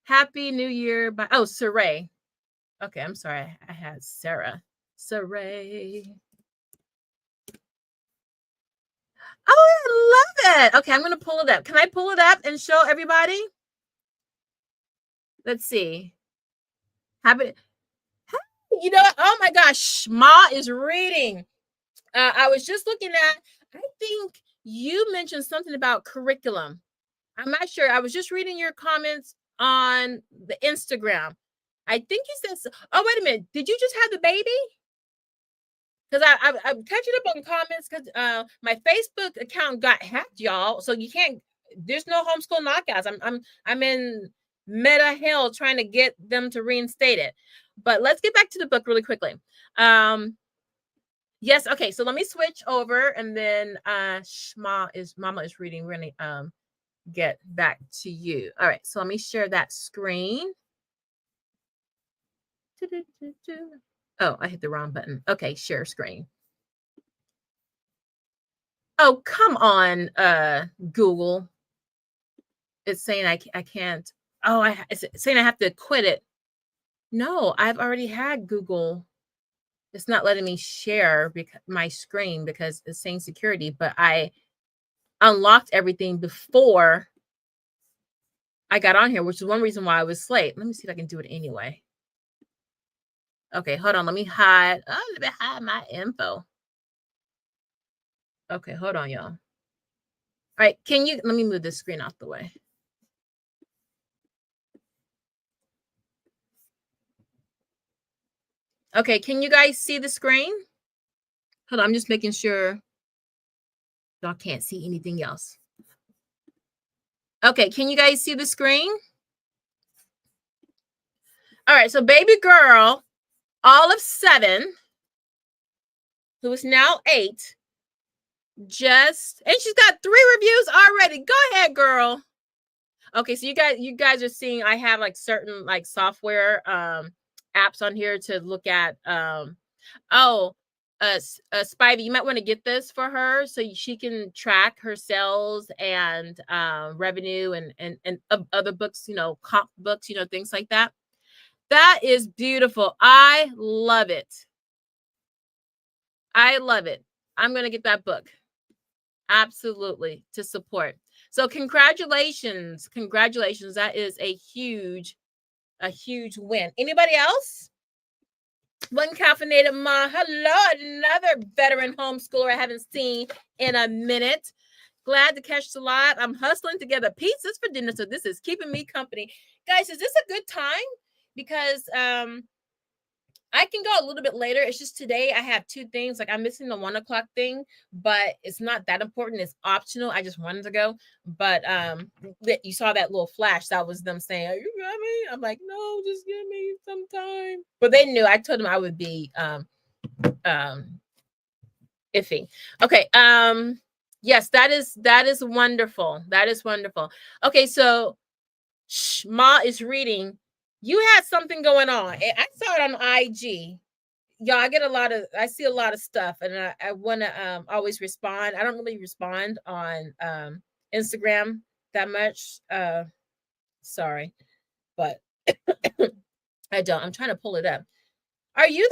Happy New Year by Saray. Okay, I'm sorry. I had Sarah. Saray. Oh, I love it. Okay, I'm gonna pull it up. Can I pull it up and show everybody? Let's see. Happy. You know, oh my gosh, Ma is reading. I was just looking at. I think you mentioned something about curriculum. I'm not sure. I was just reading your comments on the Instagram. I think you said. Oh, wait a minute. Did you just have the baby? Because I'm catching up on comments because my Facebook account got hacked, y'all. So you can't. There's no homeschool knockouts. I'm in meta hell trying to get them to reinstate it. But let's get back to the book really quickly. Yes. Okay. So let me switch over, and then Mama is reading. We're gonna get back to you. All right. So let me share that screen. Oh, I hit the wrong button. Okay, share screen. Oh, come on, Google. It's saying I can't. Oh, it's saying I have to quit it. No, I've already had Google. It's not letting me share my screen because it's saying security, but I unlocked everything before I got on here, which is one reason why I was late. Let me see if I can do it anyway. Okay, hold on. Let me hide my info. Okay, hold on, y'all. All right, let me move this screen off the way. Okay, can you guys see the screen? Hold on, I'm just making sure y'all can't see anything else. Okay, can you guys see the screen? All right, so baby girl, all of 7, who is now 8, and she's got 3 reviews already. Go ahead, girl. Okay, so you guys are seeing I have like certain like software apps on here to look at. Spivey, you might want to get this for her so she can track her sales and revenue and other books, comp books, things like that. That is beautiful. I love it. I love it. I'm going to get that book. Absolutely, to support. So congratulations. Congratulations. That is a huge win. Anybody else? One caffeinated ma. Hello, another veteran homeschooler I haven't seen in a minute. Glad to catch the live. I'm hustling together pizzas for dinner, so this is keeping me company. Guys, is this a good time? Because I can go a little bit later. It's just today I have 2 things. Like I'm missing the 1 o'clock thing, but it's not that important. It's optional. I just wanted to go. But you saw that little flash. That was them saying, "Are you got me?" I'm like, no, just give me some time. But they knew. I told them I would be iffy. Okay. Yes, that is wonderful. That is wonderful. Okay, so Ma is reading. You had something going on. I saw it on IG. Y'all, I see a lot of stuff, and I want to always respond. I don't really respond on Instagram that much. Sorry, but I don't. I'm trying to pull it up. Are you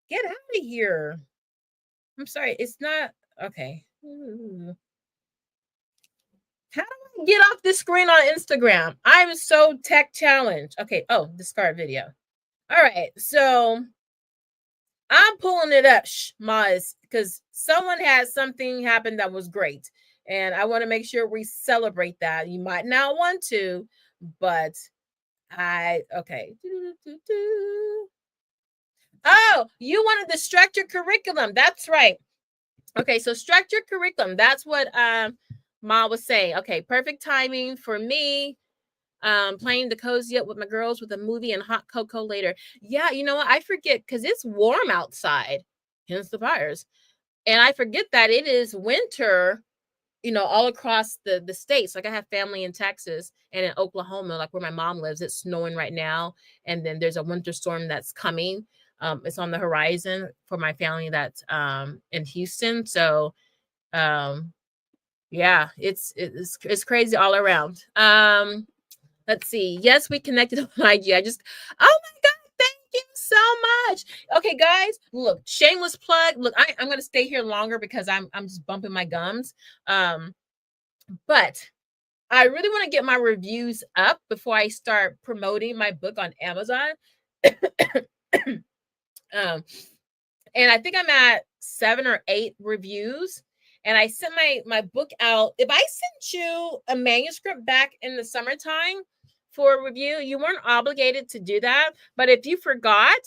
get out of here? I'm sorry. It's not. Okay. How do I get off this screen on Instagram? I'm so tech challenged. Okay. Oh, discard video. All right. So I'm pulling it up, Maz, because someone had something happen that was great. And I want to make sure we celebrate that. You might not want to, but okay. Oh, you wanted the structured curriculum. That's right. Okay, so structured curriculum. That's what Ma was saying. Okay, perfect timing for me. Playing the cozy up with my girls with a movie and hot cocoa later. Yeah, you know what? I forget because it's warm outside, hence the fires. And I forget that it is winter, all across the states. Like I have family in Texas and in Oklahoma, like where my mom lives. It's snowing right now, and then there's a winter storm that's coming. It's on the horizon for my family that's in Houston. So yeah, it's crazy all around. Let's see. Yes, we connected on IG. Oh my God, thank you so much. Okay, guys, look, shameless plug. Look, I'm gonna stay here longer because I'm just bumping my gums. But I really want to get my reviews up before I start promoting my book on Amazon. um, and I think I'm at 7 or 8 reviews. And I sent my book out. If I sent you a manuscript back in the summertime for a review, you weren't obligated to do that. But if you forgot,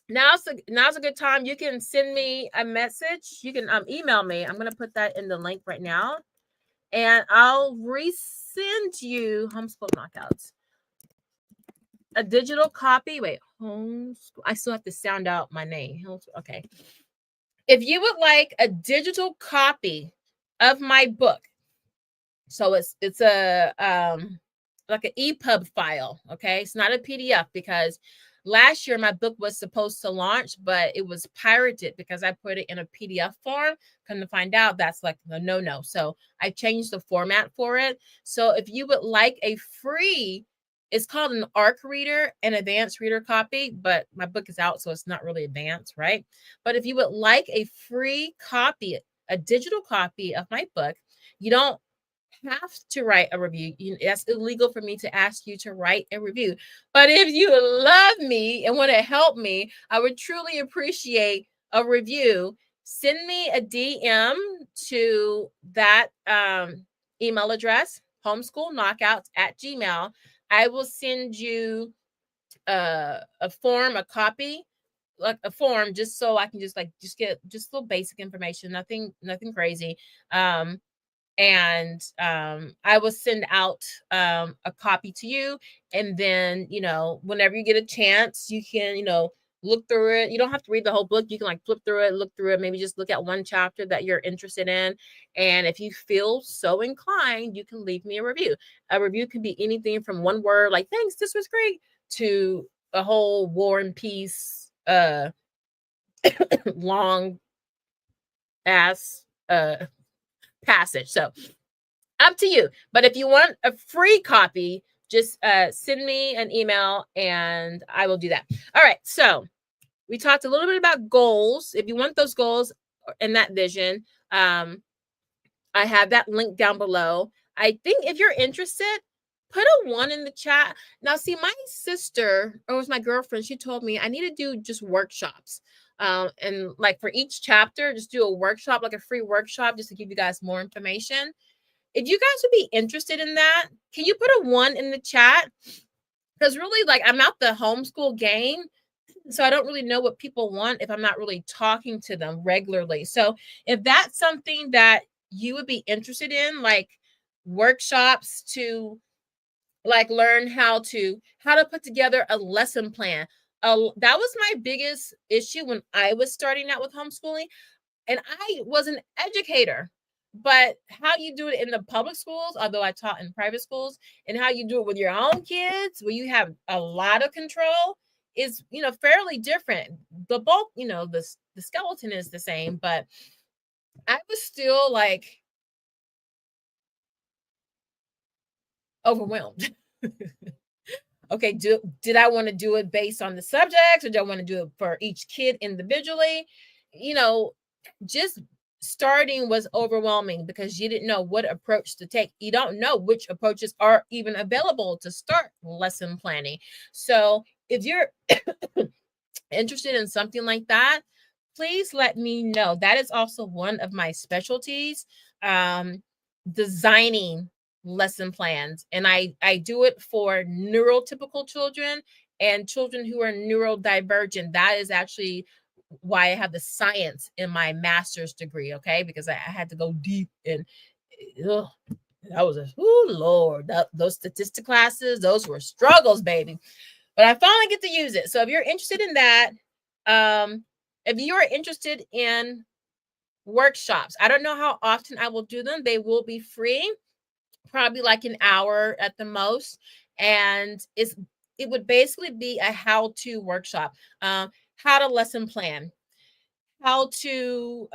now's a good time. You can send me a message. You can email me. I'm going to put that in the link right now. And I'll resend you Homeschool Knockouts. A digital copy. Wait, Homeschool. I still have to sound out my name. Okay. If you would like a digital copy of my book, so it's a like an EPUB file, okay? It's not a PDF because last year my book was supposed to launch, but it was pirated because I put it in a PDF form. Come to find out, that's like a no. So I changed the format for it. So if you would like a free, it's called an ARC reader, an advanced reader copy, but my book is out, so it's not really advanced, right? But if you would like a free copy, a digital copy of my book, you don't have to write a review. That's illegal for me to ask you to write a review. But if you love me and want to help me, I would truly appreciate a review. Send me a DM to that email address, homeschoolknockouts@gmail. I will send you a form, a copy, like a form, just so I can just get just little basic information, nothing crazy. And I will send out a copy to you. And then, whenever you get a chance, you can, look through it. You don't have to read the whole book. You can like flip through it, look through it, maybe just look at one chapter that you're interested in. And if you feel so inclined, you can leave me a review. A review can be anything from one word, like, thanks, this was great, to a whole War and Peace, long ass passage. So up to you. But if you want a free copy, just send me an email and I will do that. All right. So we talked a little bit about goals. If you want those goals and that vision, I have that link down below. I think if you're interested, put a 1 in the chat. Now, see, my sister, or it was my girlfriend, she told me I need to do just workshops. And like for each chapter, just do a workshop, like a free workshop, just to give you guys more information. If you guys would be interested in that, can you put a 1 in the chat? Because really, like, I'm not the homeschool game, so I don't really know what people want if I'm not really talking to them regularly. So if that's something that you would be interested in, like workshops to like learn how to put together a lesson plan. That was my biggest issue when I was starting out with homeschooling. And I was an educator, but how you do it in the public schools, although I taught in private schools, and how you do it with your own kids, where you have a lot of control, is, fairly different. The bulk, the skeleton is the same, but I was still like overwhelmed. Okay, did I want to do it based on the subjects, or do I want to do it for each kid individually? Just starting was overwhelming because you didn't know what approach to take. You don't know which approaches are even available to start lesson planning. So if you're interested in something like that, please let me know. That is also one of my specialties, designing lesson plans. And I do it for neurotypical children and children who are neurodivergent. That is actually why I have the science in my master's degree, okay? Because I had to go deep and ugh, that was Lord, those statistic classes, those were struggles, baby. But I finally get to use it. So if you're interested in that, if you are interested in workshops, I don't know how often I will do them. They will be free, probably like an hour at the most. And it would basically be a how-to workshop. How to lesson plan, how to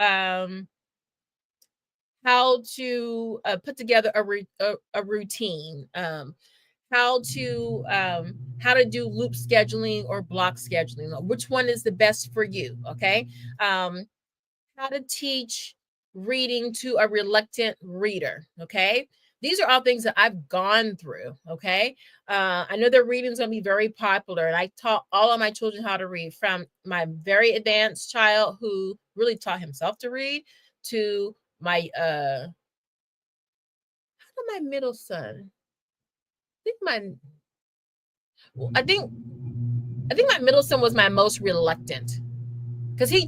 put together a routine, how to do loop scheduling or block scheduling, which one is the best for you, okay? How to teach reading to a reluctant reader, okay? These are all things that I've gone through, okay? I know their reading is going to be very popular, and I taught all of my children how to read, from my very advanced child who really taught himself to read to my my middle son. I think I think my middle son was my most reluctant, because he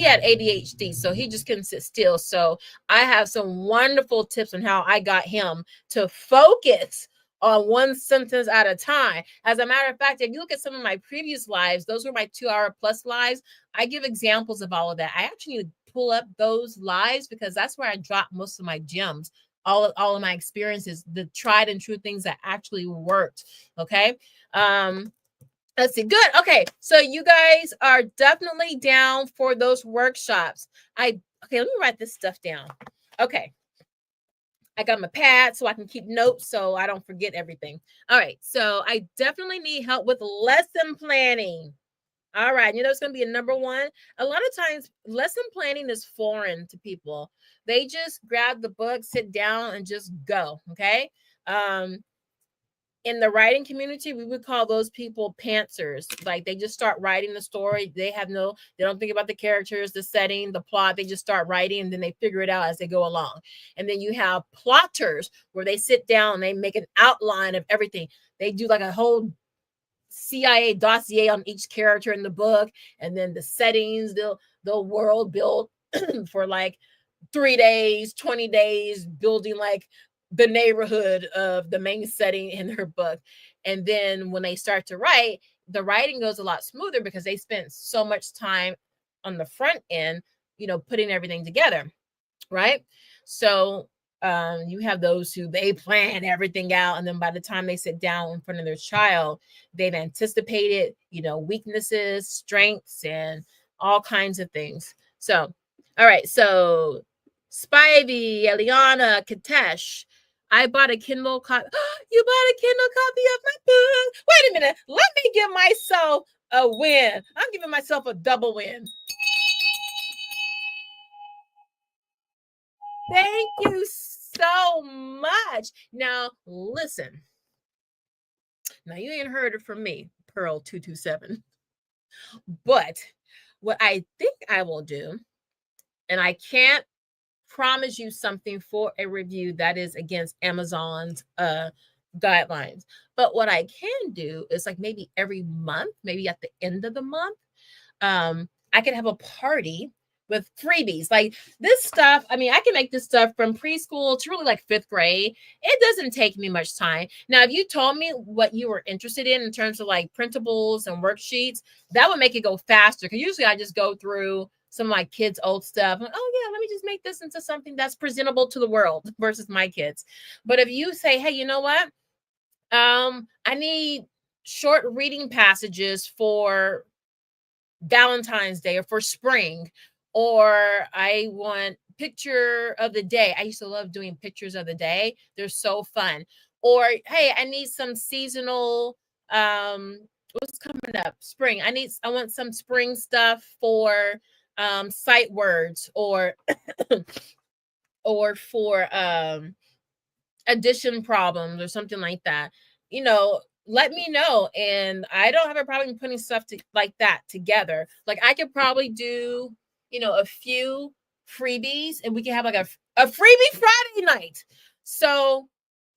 had ADHD, so he just couldn't sit still. So I have some wonderful tips on how I got him to focus on one sentence at a time. As a matter of fact, if you look at some of my previous lives, those were my 2 hour plus lives. I give examples of all of that. I actually need to pull up those lives because that's where I dropped most of my gems, all of my experiences, the tried and true things that actually worked. Okay. Let's see. Good. Okay. So you guys are definitely down for those workshops. Okay, let me write this stuff down. Okay. I got my pad so I can keep notes so I don't forget everything. All right. So I definitely need help with lesson planning. All right. You know, it's going to be a number one. A lot of times, lesson planning is foreign to people. They just grab the book, sit down, and just go. Okay. In the writing community, we would call those people pantsers. Like, they just start writing the story. They don't think about the characters, the setting, the plot. They just start writing, and then they figure it out as they go along. And then you have plotters, where they sit down and they make an outline of everything. They do like a whole CIA dossier on each character in the book, and then the settings, they'll world build for like 3 days, 20 days, building like the neighborhood of the main setting in their book. And then when they start to write, the writing goes a lot smoother because they spent so much time on the front end, putting everything together. Right. So you have those who they plan everything out, and then by the time they sit down in front of their child, they've anticipated, weaknesses, strengths, and all kinds of things. So, all right. So Spivey, Eliana, Katesh, I bought a Kindle copy. You bought a Kindle copy of my book. Wait a minute. Let me give myself a win. I'm giving myself a double win. Thank you so much. Now, listen. Now, you ain't heard it from me, Pearl 227. But what I think I will do, and I can't promise you something for a review that is against Amazon's guidelines. But what I can do is, like, maybe every month, maybe at the end of the month, I could have a party with freebies. Like, this stuff, I mean, I can make this stuff from preschool to really like 5th grade. It doesn't take me much time. Now, if you told me what you were interested in terms of like printables and worksheets, that would make it go faster. Because usually I just go through some of my kids' old stuff. And, oh yeah, let me just make this into something that's presentable to the world versus my kids. But if you say, hey, you know what? I need short reading passages for Valentine's Day or for spring, or I want picture of the day. I used to love doing pictures of the day. They're so fun. Or, hey, I need some seasonal, what's coming up? Spring. I want some spring stuff for sight words or for addition problems or something like that, let me know. And I don't have a problem putting stuff like that together. Like I could probably do, a few freebies, and we can have like a freebie Friday night. So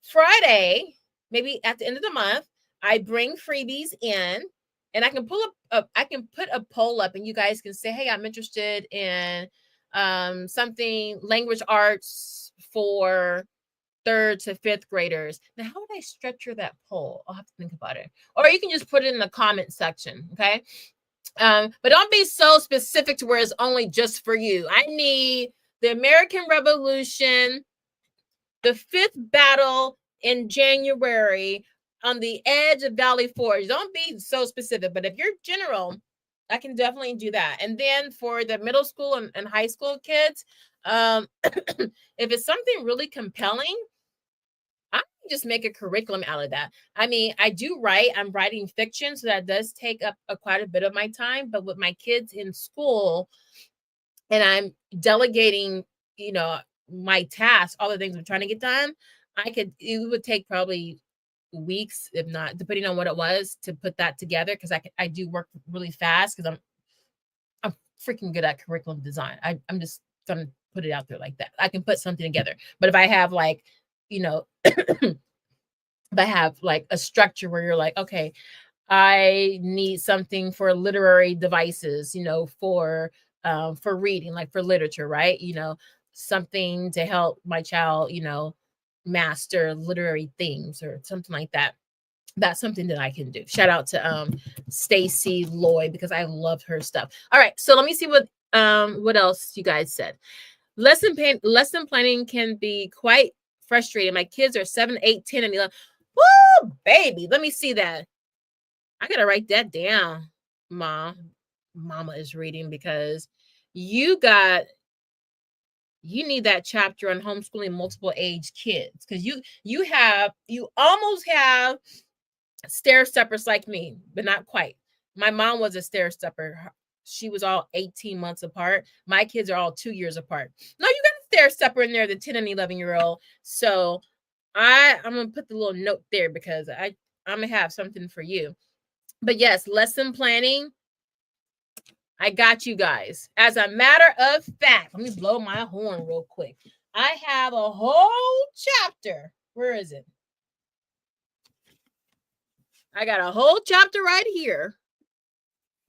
Friday, maybe at the end of the month, I bring freebies in, and I can I can put a poll up, and you guys can say, hey, I'm interested in something language arts for 3rd to 5th graders. Now, how would I structure that poll? I'll have to think about it. Or you can just put it in the comment section, okay? But don't be so specific to where it's only just for you. I need the American Revolution, the 5th battle in January on the edge of Valley Forge. Don't be so specific, but if you're general, I can definitely do that. And then for the middle school and high school kids, if it's something really compelling, I can just make a curriculum out of that. I mean, I do write. I'm writing fiction, so that does take up quite a bit of my time. But with my kids in school, and I'm delegating, my tasks, all the things I'm trying to get done, it would take probably weeks, if not, depending on what it was, to put that together, because I do work really fast because I'm freaking good at curriculum design. I'm just gonna put it out there like that. I can put something together. But if I have like, if I have like a structure where you're like, okay, I need something for literary devices, for reading, like for literature, right? Something to help my child, master literary things or something like that. That's something that I can do. Shout out to Stacy Lloyd, because I love her stuff. All right, so let me see what else you guys said. Lesson planning can be quite frustrating. My kids are 7, 8, 10, and 11. Woo, baby. Let me see that. I gotta write that down. Mama is reading, because you need that chapter on homeschooling multiple age kids, because you almost have stair steppers like me, but not quite. My mom was a stair stepper. She was all 18 months apart. My kids are all 2 years apart. No, you got a stair stepper in there, the 10 and 11-year-old. So I'm gonna put the little note there, because I'm gonna have something for you. But yes, lesson planning, I got you guys. As a matter of fact, let me blow my horn real quick. I have a whole chapter. Where is it? I got a whole chapter right here.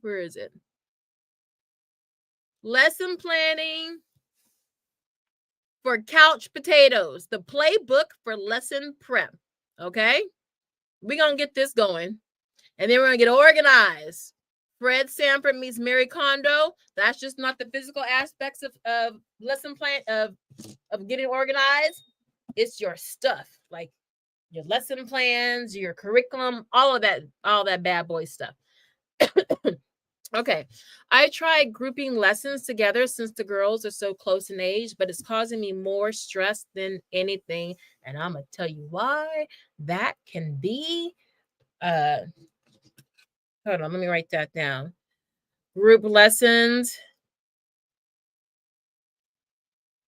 Where is it? Lesson planning for couch potatoes, the playbook for lesson prep. Okay? We're going to get this going. And then we're going to get organized. Fred Sanford meets Mary Kondo. That's just not the physical aspects of lesson plan, of getting organized. It's your stuff, like your lesson plans, your curriculum, all that bad boy stuff. Okay. I tried grouping lessons together since the girls are so close in age, but it's causing me more stress than anything. And I'm going to tell you why that can be. Hold on, let me write that down. Group lessons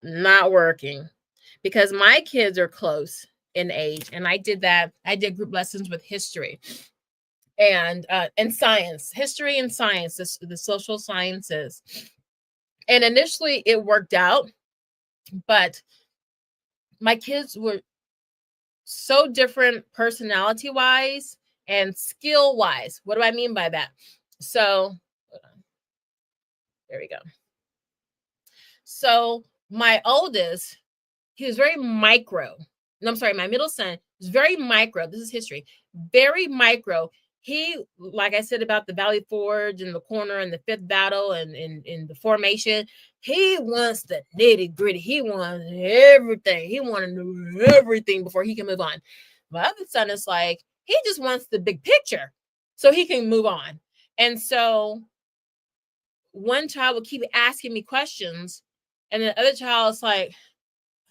not working, because my kids are close in age, and I did group lessons with history and science, history and science, the social sciences. And initially it worked out, but my kids were so different personality wise and skill wise. What do I mean by that? So there we go. So my oldest, he was very micro. No, I'm sorry, my middle son is very micro. This is history. Very micro. He, like I said about the Valley Forge and the corner and the 5th battle and in the formation, he wants the nitty gritty. He wants everything. He wants to know everything before he can move on. My other son is like, he just wants the big picture so he can move on. And so one child would keep asking me questions, and the other child's like,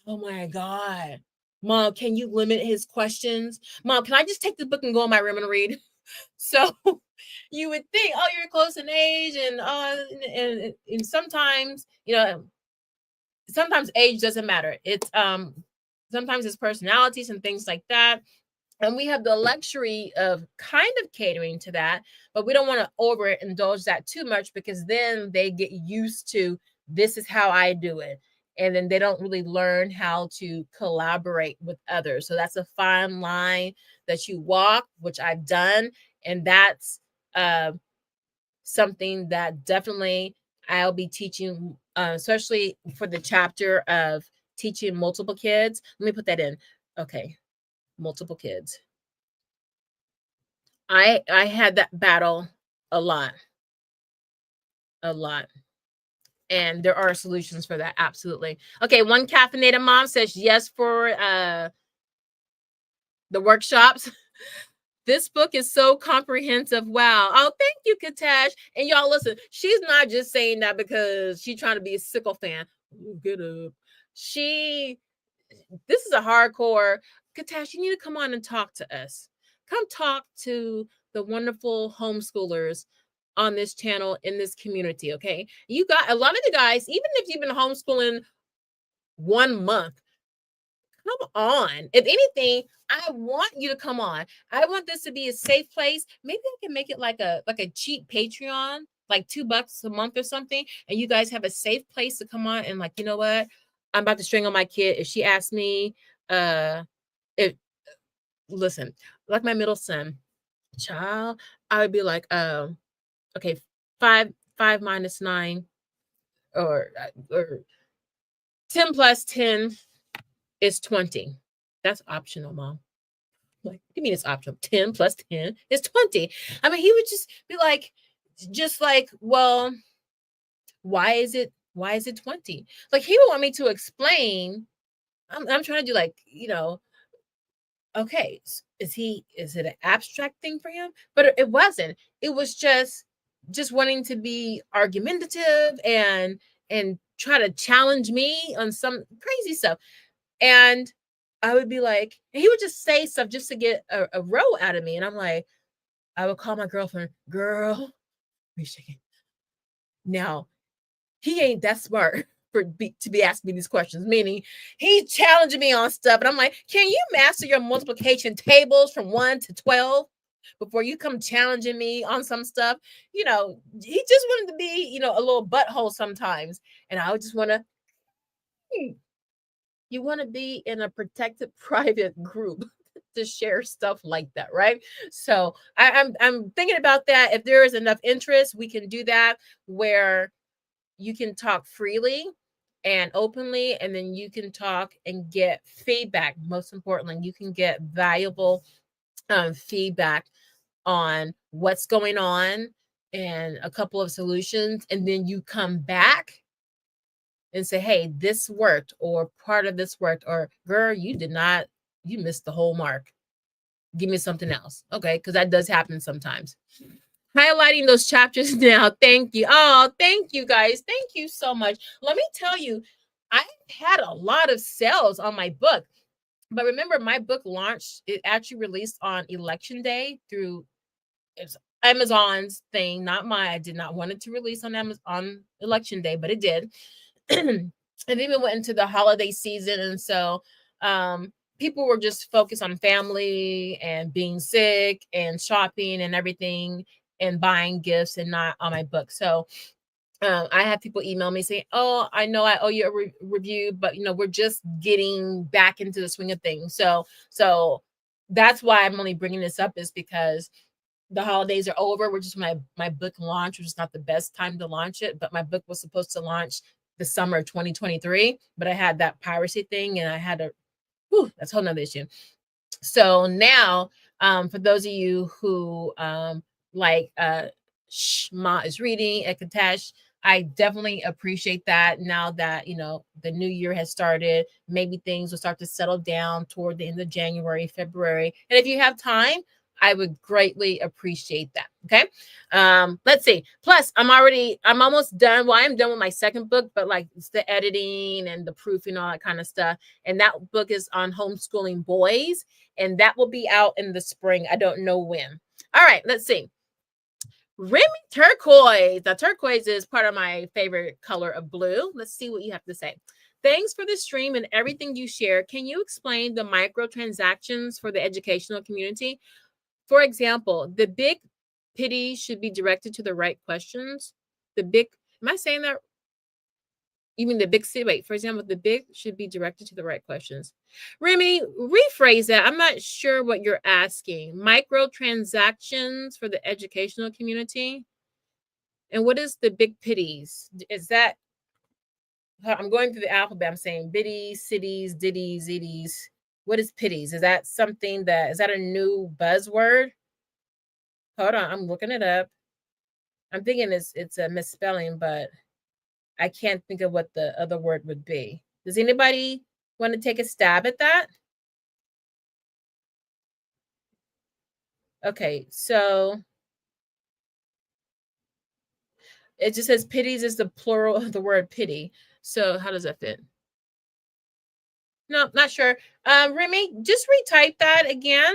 oh my God, Mom, can you limit his questions? Mom, can I just take the book and go in my room and read? So You would think, oh, you're close in age, and sometimes, sometimes age doesn't matter. It's sometimes it's personalities and things like that. And we have the luxury of kind of catering to that, but we don't want to overindulge that too much, because then they get used to, this is how I do it. And then they don't really learn how to collaborate with others. So that's a fine line that you walk, which I've done. And that's uh, something that definitely I'll be teaching, especially for the chapter of teaching multiple kids. Let me put that in. Okay, multiple kids. I had that battle a lot, a lot. And there are solutions for that. Absolutely. Okay. One caffeinated mom says yes for the workshops. This book is so comprehensive. Wow. Oh, thank you, Katash. And y'all listen, she's not just saying that because she's trying to be a sickle fan. Ooh, get up. This is a hardcore. Katash, you need to come on and talk to us. Come talk to the wonderful homeschoolers on this channel, in this community. Okay. You got a lot of the guys, even if you've been homeschooling 1 month, come on. If anything, I want you to come on. I want this to be a safe place. Maybe I can make it like a cheap Patreon, like $2 a month or something. And you guys have a safe place to come on and, like, you know what? I'm about to string on my kid. If she asks me, if listen, like my middle son, child, I would be like, okay, five minus 9, or 10 plus 10 is 20. That's optional, mom. Like, what do you mean it's optional? 10 plus 10 is 20. I mean, he would just be like, well, why is it 20? Like, he would want me to explain. I'm trying to do, like, okay, is it an abstract thing for him? But it wasn't. It was just wanting to be argumentative and try to challenge me on some crazy stuff. And I would be like, and he would just say stuff just to get a row out of me. And I'm like, I would call my girlfriend, girl, be shaking. Now, he ain't that smart to be asking me these questions, meaning he's challenging me on stuff. And I'm like, can you master your multiplication tables from 1 to 12 before you come challenging me on some stuff? He just wanted to be, a little butthole sometimes. And I would just want to, you want to be in a protected private group to share stuff like that, right? So I'm thinking about that. If there is enough interest, we can do that, where you can talk freely and openly, and then you can talk and get feedback. Most importantly, you can get valuable feedback on what's going on and a couple of solutions, and then you come back and say, hey, this worked, or part of this worked, or girl, you missed the whole mark. Give me something else. Okay, because that does happen sometimes. Highlighting those chapters now. Thank you. Oh, thank you, guys. Thank you so much. Let me tell you, I had a lot of sales on my book. But remember, my book launched, it actually released on election day through Amazon's thing, not mine. I did not want it to release on Amazon on election day, but it did. And then we went into the holiday season. And so people were just focused on family and being sick and shopping and everything and buying gifts, and not on my book. So I have people email me saying, oh, I know I owe you a review, but we're just getting back into the swing of things. So that's why I'm only bringing this up, is because the holidays are over, which is when my book launch, which is not the best time to launch it, but my book was supposed to launch the summer of 2023, but I had that piracy thing, and I had that's a whole nother issue. So now, for those of you who like Ma is reading at Katash, I definitely appreciate that. Now that the new year has started, maybe things will start to settle down toward the end of January, February. And if you have time, I would greatly appreciate that. Okay. Let's see. Plus, I'm almost done. Well, I'm done with my second book, but like, it's the editing and the proofing, all that kind of stuff. And that book is on homeschooling boys, and that will be out in the spring. I don't know when. All right, let's see. Remy turquoise. Now, turquoise is part of my favorite color of blue. Let's see what you have to say. Thanks for the stream and everything you share. Can you explain the microtransactions for the educational community? For example, the big pity should be directed to the right questions. The big, am I saying that? You mean the big city? Wait, for example, the big should be directed to the right questions. Remy, rephrase that. I'm not sure what you're asking. Microtransactions for the educational community? And what is the big pities? Is that, I'm going through the alphabet. I'm saying biddies, cities, ditties, zitties. What is pities? Is that something that, is that a new buzzword? Hold on, I'm looking it up. I'm thinking it's a misspelling, but I can't think of what the other word would be. Does anybody want to take a stab at that? Okay, so it just says pities is the plural of the word pity. So how does that fit? No, not sure. Remy, just retype that again.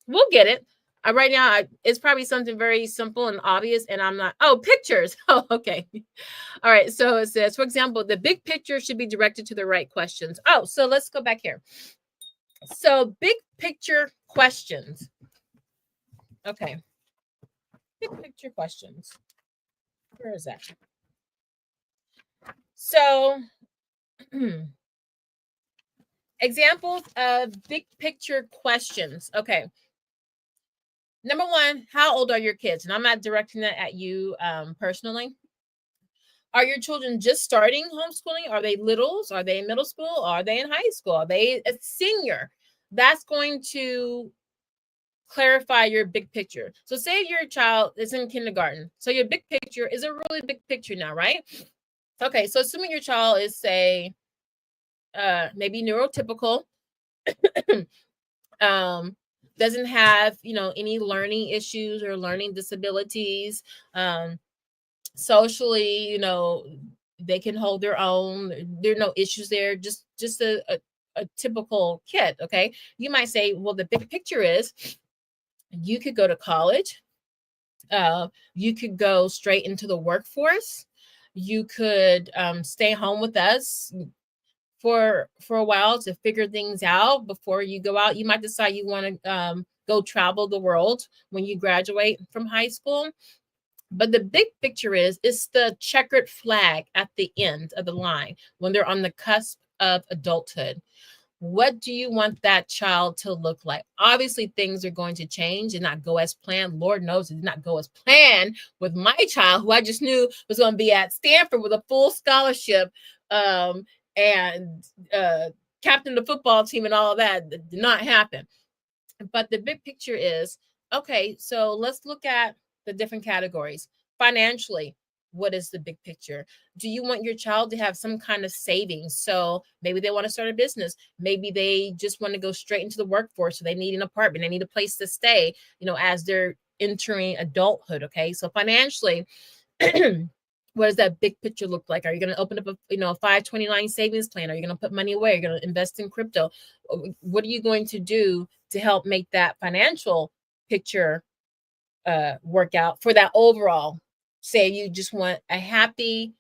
We'll get it. Right now, it's probably something very simple and obvious, and I'm not. Oh, pictures. Oh, okay. All right. So it says, for example, the big picture should be directed to the right questions. Oh, so let's go back here. So big picture questions. Okay. Big picture questions. Where is that? So examples of big picture questions. Okay. Number one, how old are your kids? And I'm not directing that at you personally. Are your children just starting homeschooling? Are they littles? Are they in middle school? Are they in high school? Are they a senior? That's going to clarify your big picture. So say your child is in kindergarten. So your big picture is a really big picture now, right? Okay, so assuming your child is, say, maybe neurotypical, doesn't have, any learning issues or learning disabilities, socially, they can hold their own. There are no issues there. Just a typical kid. Okay, you might say, well, the big picture is you could go to college. You could go straight into the workforce. You could stay home with us for a while to figure things out before you go out. You might decide you want to go travel the world when you graduate from high school. But the big picture is, it's the checkered flag at the end of the line when they're on the cusp of adulthood. What do you want that child to look like? Obviously, things are going to change and not go as planned. Lord knows it did not go as planned with my child, who I just knew was going to be at Stanford with a full scholarship, and captain the football team and all of that. That did not happen. But the big picture is, okay, so let's look at the different categories. Financially, what is the big picture? Do you want your child to have some kind of savings? So maybe they want to start a business. Maybe they just want to go straight into the workforce. So they need an apartment. They need a place to stay, as they're entering adulthood. Okay. So financially, what does that big picture look like? Are you going to open up a 529 savings plan? Are you going to put money away? Are you going to invest in crypto? What are you going to do to help make that financial picture work out for that overall? Say you just want a happy,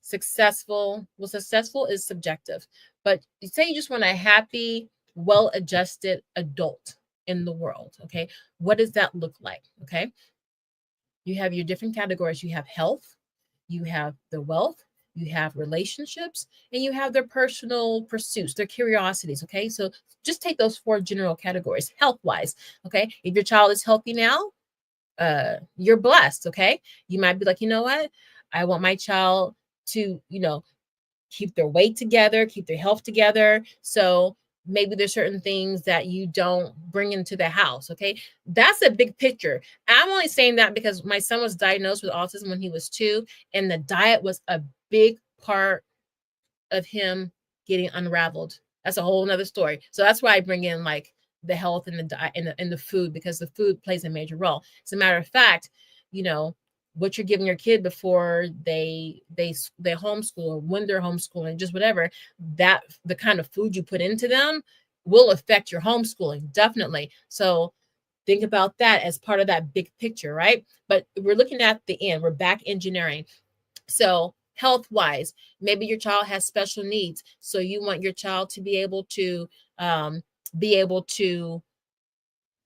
successful is subjective, but say you just want a happy, well-adjusted adult in the world. Okay. What does that look like? Okay. You have your different categories. You have health, you have the wealth, you have relationships, and you have their personal pursuits, their curiosities. Okay. So just take those four general categories health-wise. Okay. If your child is healthy now, you're blessed. Okay. You might be like, you know what? I want my child to, keep their weight together, keep their health together. So maybe there's certain things that you don't bring into the house. Okay. That's a big picture. I'm only saying that because my son was diagnosed with autism when he was 2, and the diet was a big part of him getting unraveled. That's a whole nother story. So that's why I bring in like the health and the diet and the food, because the food plays a major role. As a matter of fact, what you're giving your kid before they homeschool, or when they're homeschooling, just whatever, that the kind of food you put into them will affect your homeschooling, definitely. So Think about that as part of that big picture, right? But we're looking at the end. We're back engineering. So health wise, maybe your child has special needs. So you want your child to um, be able to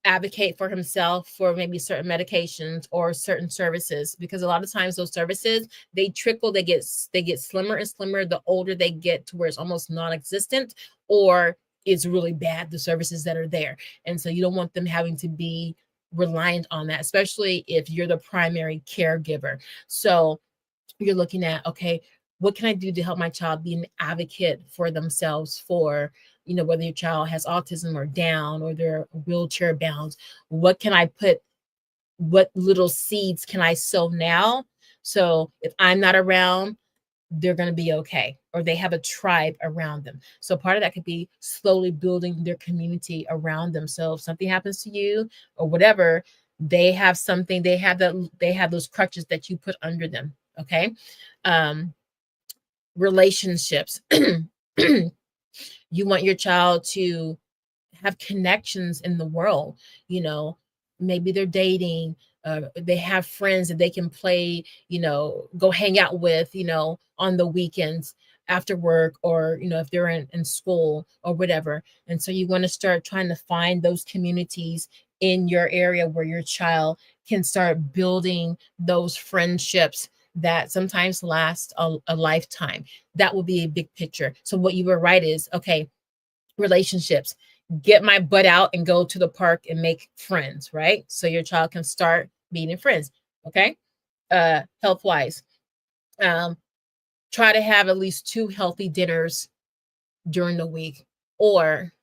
advocate for himself for maybe certain medications or certain services, because a lot of times those services, they trickle, they get slimmer and slimmer the older they get, to where it's almost non-existent, or it's really bad, the services that are there. And so you don't want them having to be reliant on that, especially if you're the primary caregiver. So you're looking at, okay, what can I do to help my child be an advocate for themselves, for, whether your child has autism or down, or they're wheelchair bound? What can I put, what little seeds can I sow now? So if I'm not around, they're going to be okay, or they have a tribe around them. So part of that could be slowly building their community around them. So if something happens to you or whatever, they have something, they have those crutches that you put under them. Okay. um Relationships. You want your child to have connections in the world. Maybe they're dating, they have friends that they can play, go hang out with, on the weekends after work, or if they're in school or whatever. And so you want to start trying to find those communities in your area where your child can start building those friendships that sometimes last a lifetime. That will be a big picture. So what you were right is, okay, relationships, get my butt out and go to the park and make friends, right? So your child can start meeting friends. Okay. Health wise, try to have at least 2 healthy dinners during the week, or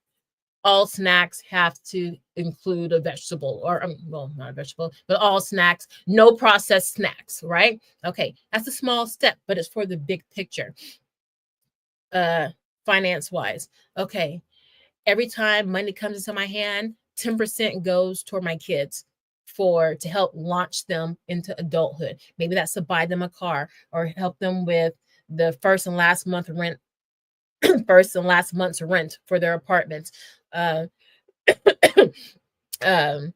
all snacks have to include a vegetable, or well, not a vegetable, but all snacks, no processed snacks, right? Okay, that's a small step, but it's for the big picture. Finance wise, okay, every time money comes into my hand, 10% goes toward my kids, to help launch them into adulthood. Maybe that's to buy them a car, or help them with the first and last month's rent for their apartments. Uh, um,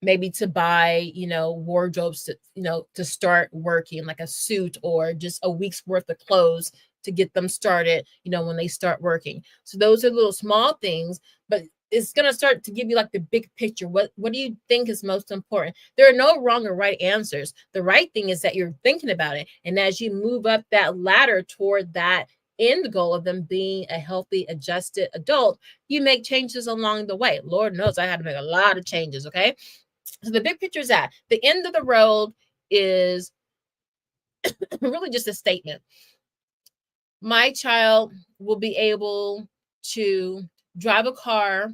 maybe to buy, wardrobes to, to start working, like a suit or just a week's worth of clothes to get them started, when they start working. So those are little small things, but it's going to start to give you like the big picture. What do you think is most important? There are no wrong or right answers. The right thing is that you're thinking about it. And as you move up that ladder toward that end goal of them being a healthy, adjusted adult, you make changes along the way. Lord knows I had to make a lot of changes. Okay. So the big picture is that the end of the road is really just a statement. My child will be able to drive a car,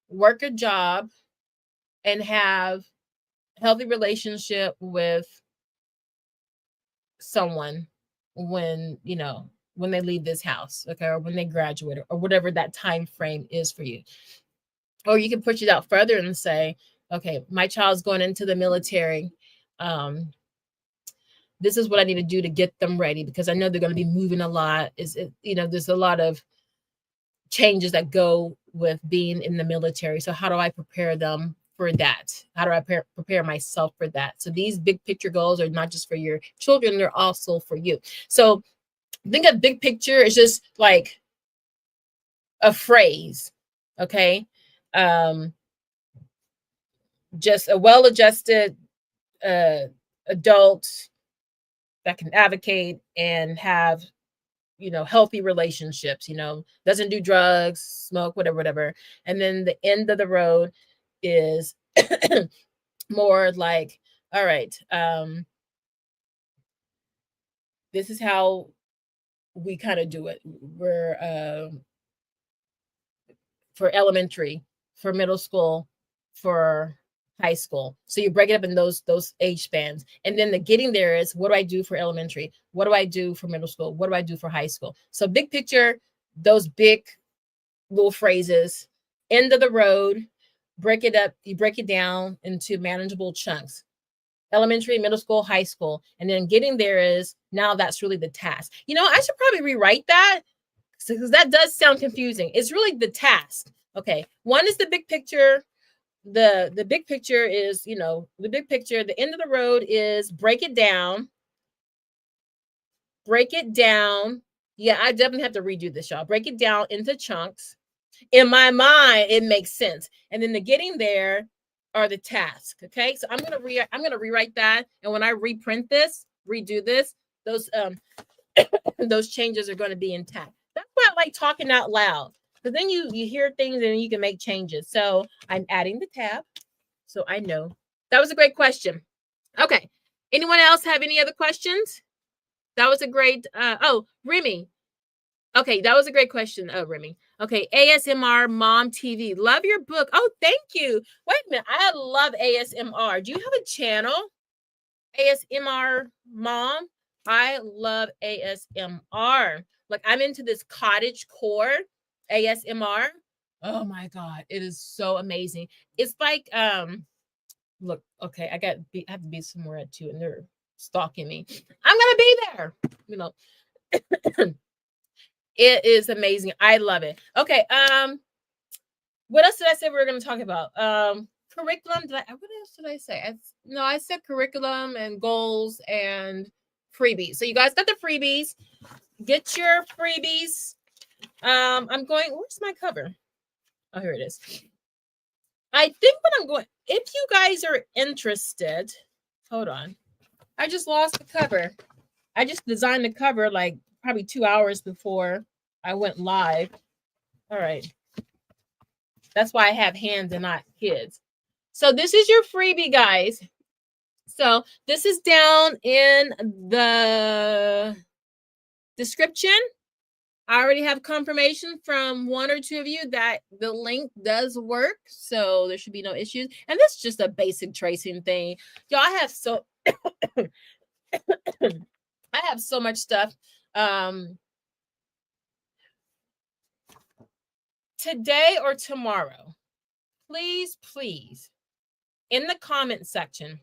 work a job, and have a healthy relationship with someone when, when they leave this house, okay, or when they graduate, or whatever that time frame is for you. Or you can push it out further and say, okay, my child's going into the military. This is what I need to do to get them ready, because I know they're going to be moving a lot. There's a lot of changes that go with being in the military. So how do I prepare them for that? How do I prepare myself for that? So these big picture goals are not just for your children, they're also for you. So think of big picture is just like a phrase, okay? Just a well-adjusted adult that can advocate and have, healthy relationships, doesn't do drugs, smoke, whatever. And then the end of the road is more like, all right, this is how we kind of do it. We're for elementary, for middle school, for high school. So you break it up in those age spans. And then the getting there is, what do I do for elementary? What do I do for middle school? What do I do for high school? So big picture, those big little phrases. End of the road, break it up, you break it down into manageable chunks. Elementary, middle school, high school. And then getting there is, now that's really the task. I should probably rewrite that, because that does sound confusing. It's really the task. Okay, one is the big picture, the big picture is, the big picture, the end of the road is break it down. Break it down. Yeah, I definitely have to redo this, y'all. Break it down into chunks. In my mind, it makes sense. And then the getting there are the tasks. Okay. So I'm gonna rewrite that. And when I reprint this, redo this, those those changes are going to be intact. That's why I like talking out loud. Because then you hear things and you can make changes. So I'm adding the tab. So I know. That was a great question. Okay. Anyone else have any other questions? That was a great Remy. Okay, that was a great question. Oh, Remy. Okay, ASMR Mom TV. Love your book. Oh, thank you. Wait a minute. I love ASMR. Do you have a channel? ASMR Mom. I love ASMR. Like, I'm into this cottage core ASMR. Oh my God, it is so amazing. It's like look, okay, I have to be somewhere at 2 and they're stalking me. I'm gonna be there. It is amazing. I love it. Okay, what else did I say we were going to talk about? Curriculum. What else did I say? I said curriculum and goals and freebies. So you guys got the freebies. Get your freebies. Where's my cover? Oh, here it is. I think what I'm going, if you guys are interested, hold on. I just lost the cover. I just designed the cover like probably 2 hours before I went live. All right. That's why I have hands and not kids. So this is your freebie, guys. So this is down in the description. I already have confirmation from 1 or 2 of you that the link does work. So there should be no issues. And this is just a basic tracing thing. Y'all, I have so much stuff. Today or tomorrow, please, in the comment section,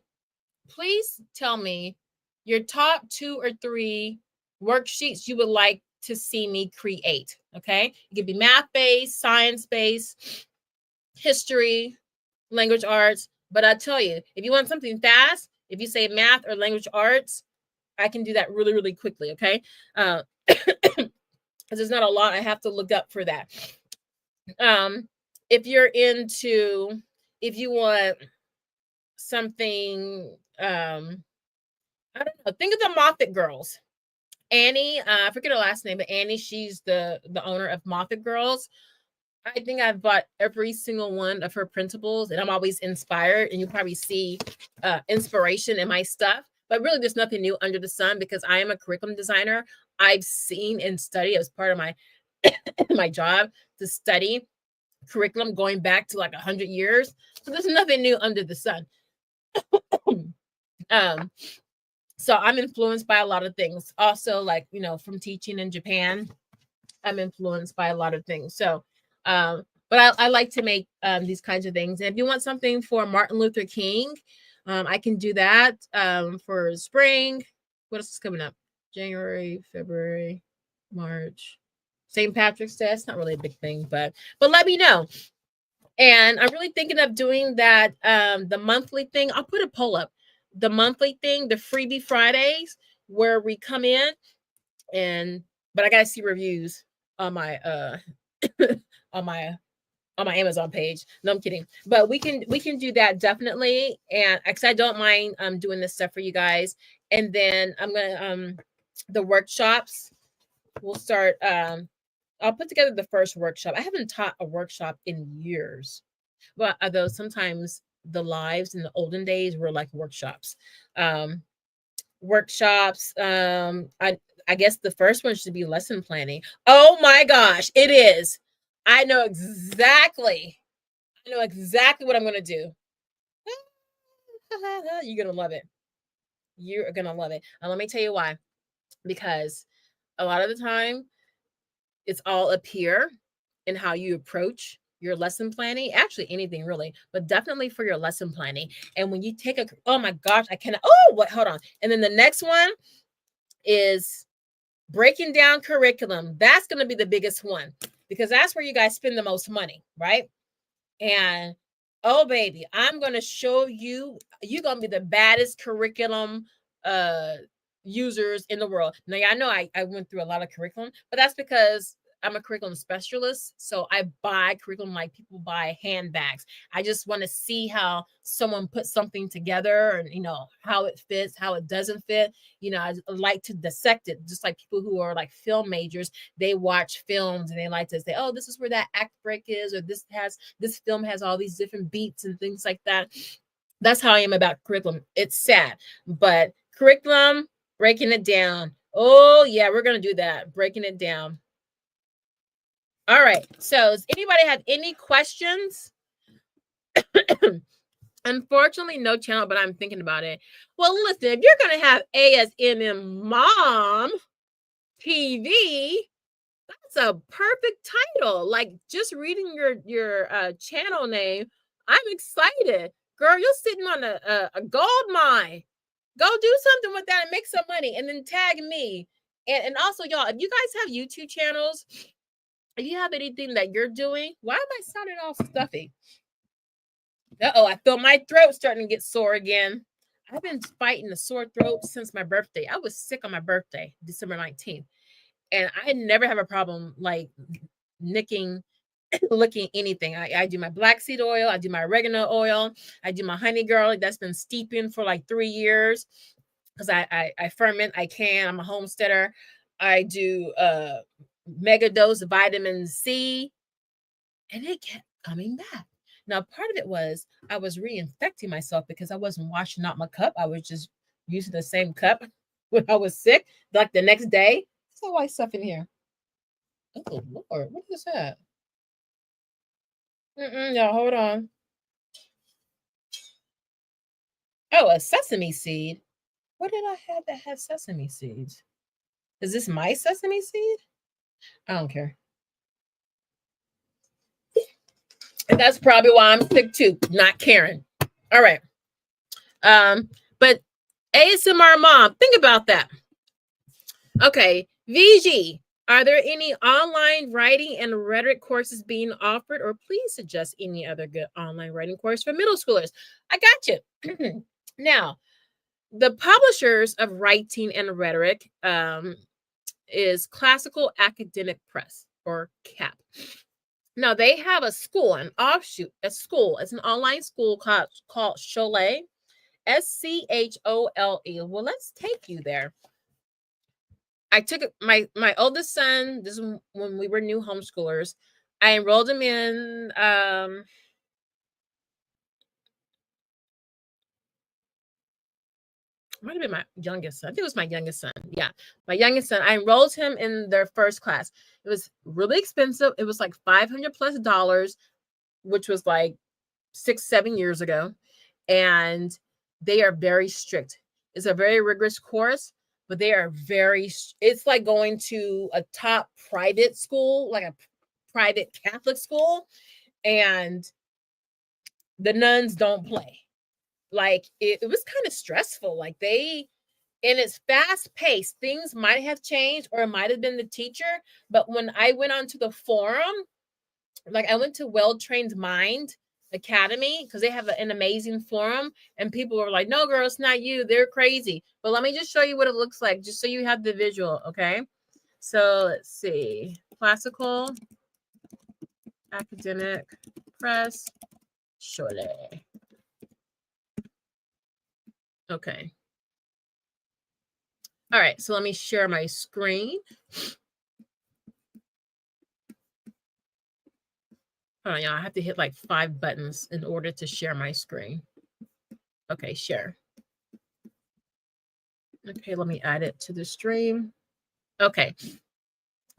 please tell me your top 2 or 3 worksheets you would like to see me create. Okay. It could be math-based, science-based, history, language arts. But I tell you, if you want something fast, if you say math or language arts, I can do that really, really quickly. Okay. Because there's not a lot I have to look up for that. If you want something, I don't know, think of the Moffat girls. Annie, I forget her last name, but Annie, she's the owner of Moffat Girls. I think I've bought every single one of her printables, and I'm always inspired, and you'll probably see inspiration in my stuff. But really, there's nothing new under the sun because I am a curriculum designer. I've seen and studied as part of my my job to study curriculum going back to like 100 years. So there's nothing new under the sun. So I'm influenced by a lot of things. Also, like, from teaching in Japan, I'm influenced by a lot of things. So, but I like to make these kinds of things. And if you want something for Martin Luther King, I can do that for spring. What else is coming up? January, February, March. St. Patrick's Day. It's not really a big thing, but let me know. And I'm really thinking of doing that, the monthly thing. I'll put a poll up. The monthly thing, the Freebie Fridays, where we come in but I gotta see reviews on my on my Amazon page. No, I'm kidding. But we can do that definitely. And because I don't mind doing this stuff for you guys. And then I'm gonna the workshops. We'll start. I'll put together the first workshop. I haven't taught a workshop in years, but although sometimes the lives in the olden days were like workshops. I guess the first one should be lesson planning. Oh my gosh, it is. I know exactly what I'm going to do. You're going to love it. You're going to love it. And let me tell you why. Because a lot of the time, it's all up here in how you approach your lesson planning. Actually, anything really, but definitely for your lesson planning. And when you take oh my gosh, I cannot. Oh, what? Hold on. And then the next one is breaking down curriculum. That's going to be the biggest one because that's where you guys spend the most money, right? And Oh, baby, I'm gonna show you. You're gonna be the baddest curriculum users in the world. Now, yeah, I know I went through a lot of curriculum, but that's because I'm a curriculum specialist. So I buy curriculum like people buy handbags. I just want to see how someone put something together and, how it fits, how it doesn't fit. I like to dissect it, just like people who are like film majors. They watch films and they like to say, oh, this is where that act break is, or this film has all these different beats and things like that. That's how I am about curriculum. It's sad, but curriculum, breaking it down. Oh, yeah, we're going to do that. Breaking it down. All right. So does anybody have any questions? Unfortunately, no channel, but I'm thinking about it. Well, listen, if you're going to have ASMM Mom TV, that's a perfect title. Like, just reading your channel name, I'm excited. Girl, you're sitting on a gold mine. Go do something with that and make some money, and then tag me. And also, y'all, if you guys have YouTube channels, if you have anything that you're doing, why am I sounding all stuffy? I feel my throat starting to get sore again. I've been fighting a sore throat since my birthday. I was sick on my birthday, December 19th. And I never have a problem like licking anything. I do my black seed oil, I do my oregano oil, I do my honey garlic that's been steeping for like 3 years because I ferment. I'm a homesteader. I do mega dose of vitamin C, and it kept coming back. Now, part of it was I was reinfecting myself because I wasn't washing out my cup. I was just using the same cup when I was sick, like the next day. So why stuff in here? Oh Lord, what is that? No, hold on. Oh, a sesame seed. What did I have that had sesame seeds? Is this my sesame seed? I don't care. And that's probably why I'm sick too, not caring. All right. But ASMR Mom, think about that. Okay, VG, are there any online writing and rhetoric courses being offered, or please suggest any other good online writing course for middle schoolers? I got you. Now, the publishers of writing and rhetoric is Classical Academic Press, or CAP. Now, they have a school, an offshoot, a school. It's an online school called Schole, Schole. Well, let's take you there. I took my oldest son, this is when we were new homeschoolers. I enrolled him in might have been my youngest son. I think it was my youngest son. Yeah, my youngest son. I enrolled him in their first class. It was really expensive. It was like $500+, which was like 6-7 years ago. And they are very strict. It's a very rigorous course, but they are it's like going to a top private school, like a private Catholic school, and the nuns don't play. Like it was kind of stressful. Like and it's fast paced. Things might have changed, or it might have been the teacher. But when I went onto the forum, like I went to Well Trained Mind Academy because they have an amazing forum, and people were like, no, girl, it's not you, they're crazy. But let me just show you what it looks like, just so you have the visual. Okay, so let's see. Classical Academic Press, Schole. Okay, all right, so let me share my screen. Hold on, y'all. I have to hit like 5 buttons in order to share my screen. Okay, share. Okay, let me add it to the stream. Okay,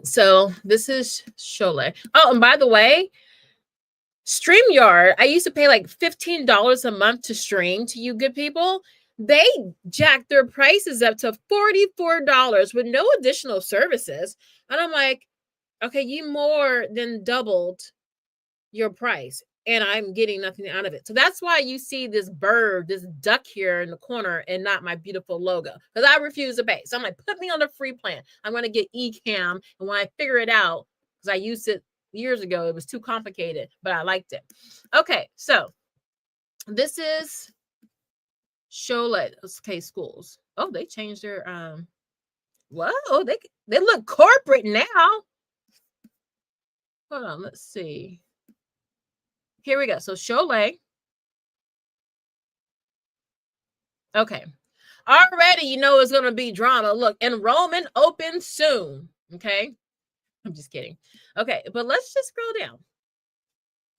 so this is Schole. Oh, and by the way, StreamYard, I used to pay like $15 a month to stream to you good people. They jacked their prices up to $44 with no additional services. And I'm like, okay, you more than doubled your price, and I'm getting nothing out of it. So that's why you see this bird, this duck here in the corner, and not my beautiful logo, because I refuse to pay. So I'm like, put me on the free plan. I'm going to get Ecamm, and when I figure it out, because I used it years ago, it was too complicated, but I liked it. Okay, so This is Cholet. Okay, schools. Oh, they changed their what? Oh, they look corporate now. Hold on, let's see. Here we go. So Cholet. Okay. Already, you know it's gonna be drama. Look, enrollment open soon. Okay. I'm just kidding. Okay, but let's just scroll down.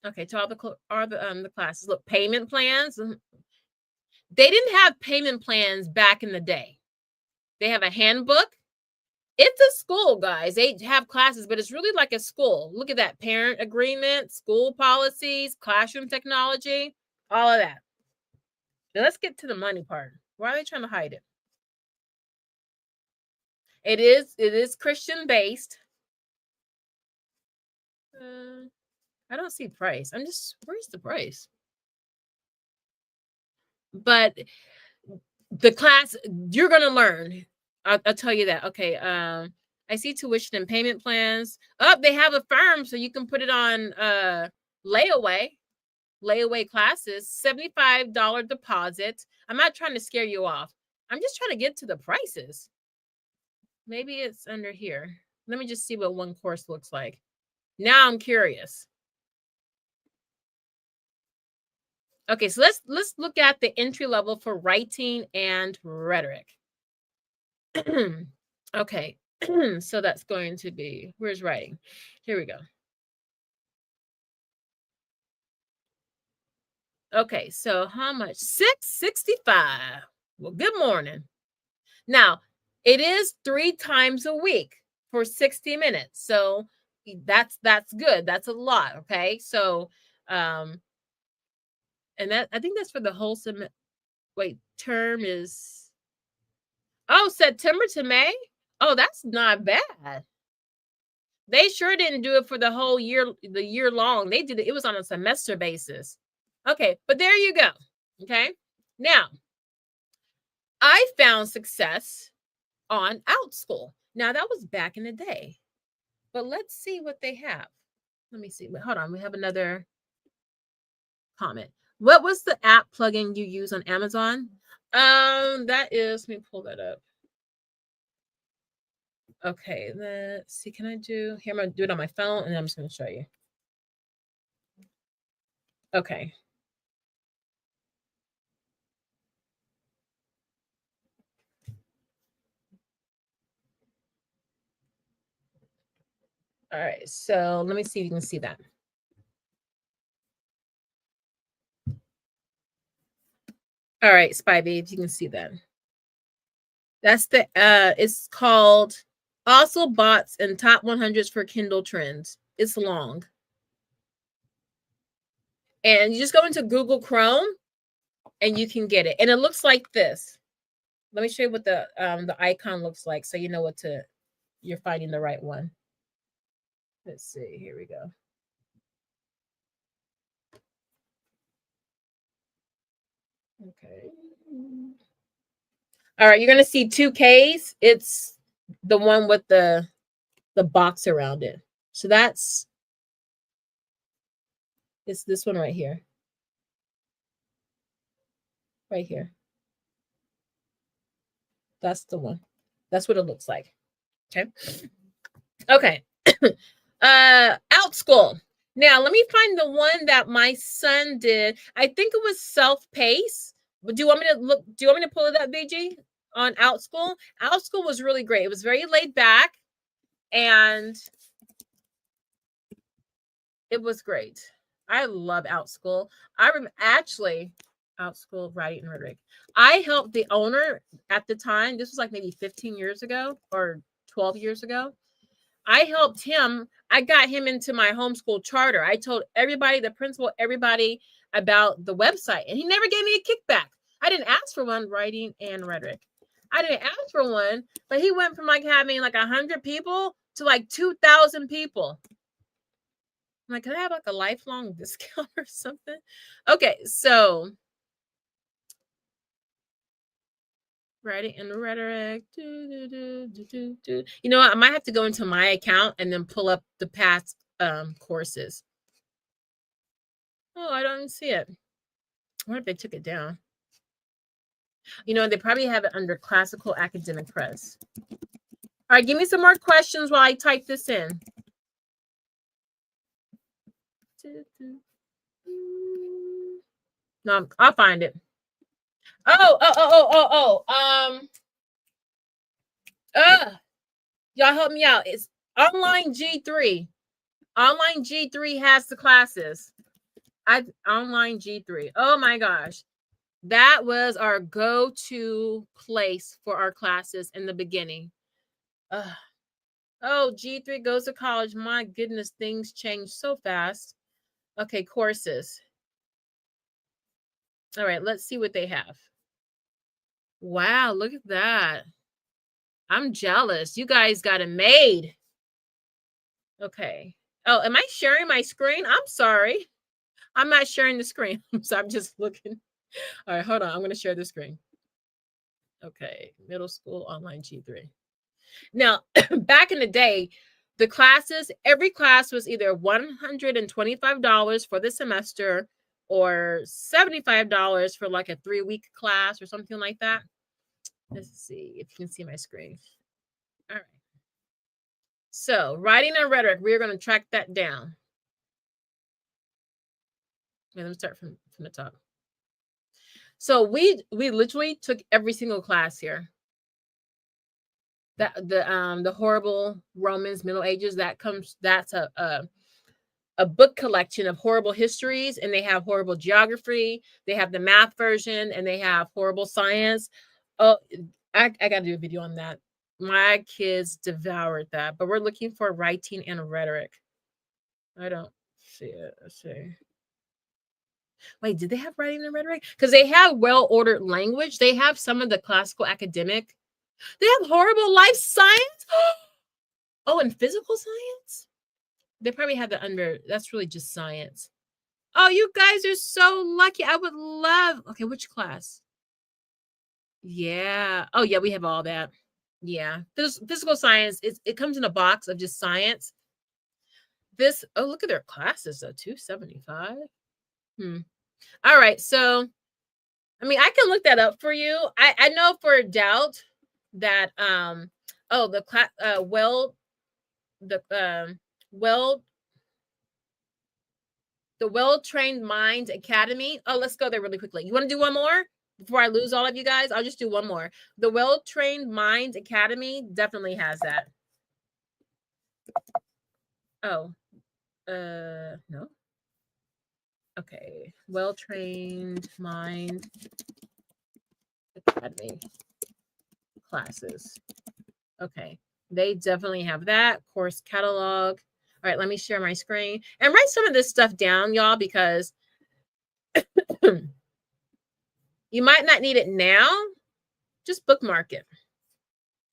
Okay, to all the classes. Look, payment plans. They didn't have payment plans back in the day. They have a handbook. It's a school, guys. They have classes, but it's really like a school. Look at that. Parent agreement, school policies, classroom technology, all of that. Now let's get to the money part. Why are they trying to hide it? It is Christian based. I don't see price. Where's the price? But the class, you're going to learn. I'll tell you that. Okay. I see tuition and payment plans. Oh, they have a firm, so you can put it on layaway classes, $75 deposit. I'm not trying to scare you off. I'm just trying to get to the prices. Maybe it's under here. Let me just see what one course looks like. Now I'm curious. Okay, so let's look at the entry level for writing and rhetoric. Okay, so that's going to be, where's writing? Here we go. Okay, so how much? $665. Well, good morning. Now, it is 3 times a week for 60 minutes. So that's good. That's a lot, okay? So and that, I think that's for the whole semester. Wait, term is, oh, September to May? Oh, that's not bad. They sure didn't do it for the whole year, the year long. They did it was on a semester basis. Okay, but there you go. Okay. Now, I found success on OutSchool. Now, that was back in the day. But let's see what they have. Let me see. Hold on. We have another comment. What was the app plugin you use on Amazon? That is, let me pull that up. Okay, let's see. Can I do here? I'm gonna do it on my phone and I'm just gonna show you. Okay. All right, so let me see if you can see that. All right, Spy Babes, you can see that. That's the it's called Also Bots and Top 100s for Kindle Trends. It's long. And you just go into Google Chrome and you can get it. And it looks like this. Let me show you what the icon looks like so you know what to, you're finding the right one. Let's see. Here we go. Okay. All right, you're gonna see 2 Ks. It's the one with the box around it. So it's this one right here. Right here. That's the one. That's what it looks like. Okay. Okay. OutSchool. Now let me find the one that my son did. I think it was self-paced. But do you want me to look? Do you want me to pull it up, BG, on OutSchool? OutSchool was really great. It was very laid back, and it was great. I love OutSchool. I remember actually OutSchool writing and rhetoric. I helped the owner at the time. This was like maybe 15 years ago or 12 years ago. I helped him. I got him into my homeschool charter. I told everybody, the principal, everybody about the website, and he never gave me a kickback. I didn't ask for one, writing and rhetoric. I didn't ask for one, but he went from like having like 100 people to like 2,000 people. I'm like, can I have like a lifelong discount or something? Okay, so writing and rhetoric. You know what? I might have to go into my account and then pull up the past courses. Oh, I don't see it. wonder if they took it down. You know, they probably have it under classical academic press. All right, give me some more questions while I type this in. No, I'll find it. Y'all help me out. It's online G3. Online G3 has the classes. Online G3. Oh my gosh. That was our go-to place for our classes in the beginning. Oh, G3 goes to college. My goodness, things change so fast. Okay, courses. All right, let's see what they have. Wow, look at that. I'm jealous. You guys got it made. Okay. Oh, am I sharing my screen? I'm sorry. I'm not sharing the screen. So I'm just looking. All right, hold on. I'm going to share the screen. Okay, middle school online G3. Now, back in the day, the classes, every class was either $125 for the semester or $75 for like a 3-week class or something like that. Let's see if you can see my screen. All right. So writing and rhetoric, we're going to track that down. Okay, let me start from the top. So we literally took every single class here. That the horrible Romans, Middle Ages, that's a book collection of horrible histories, and they have horrible geography, they have the math version, and they have horrible science. Oh, I gotta do a video on that. My kids devoured that, but we're looking for writing and rhetoric. I don't see it. Let's see. Wait, did they have writing and rhetoric? Because they have well-ordered language. They have some of the classical academic. They have horrible life science. Oh, and physical science? They probably have the under. That's really just science. Oh, you guys are so lucky. I would love. Okay, which class? Yeah. Oh, yeah, we have all that. Yeah. Physical science, it comes in a box of just science. Oh, look at their classes, though, $275. All right, so I mean, I can look that up for you. I know for a doubt that the class the Well-Trained Mind Academy. Oh, let's go there really quickly. You want to do one more before I lose all of you guys? I'll just do one more. The Well-Trained Mind Academy definitely has that. Oh, no. Okay, Well-Trained Mind Academy classes. Okay, they definitely have that course catalog. All right, let me share my screen and write some of this stuff down, y'all, because you might not need it now. Just bookmark it.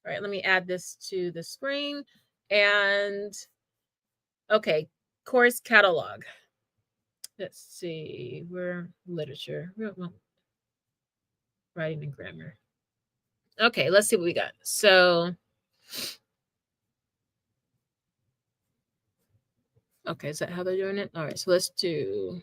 All right, let me add this to the screen. And okay, course catalog. Let's see, we're literature, writing and grammar. Okay, let's see what we got. So, okay, is that how they're doing it? All right, so let's do,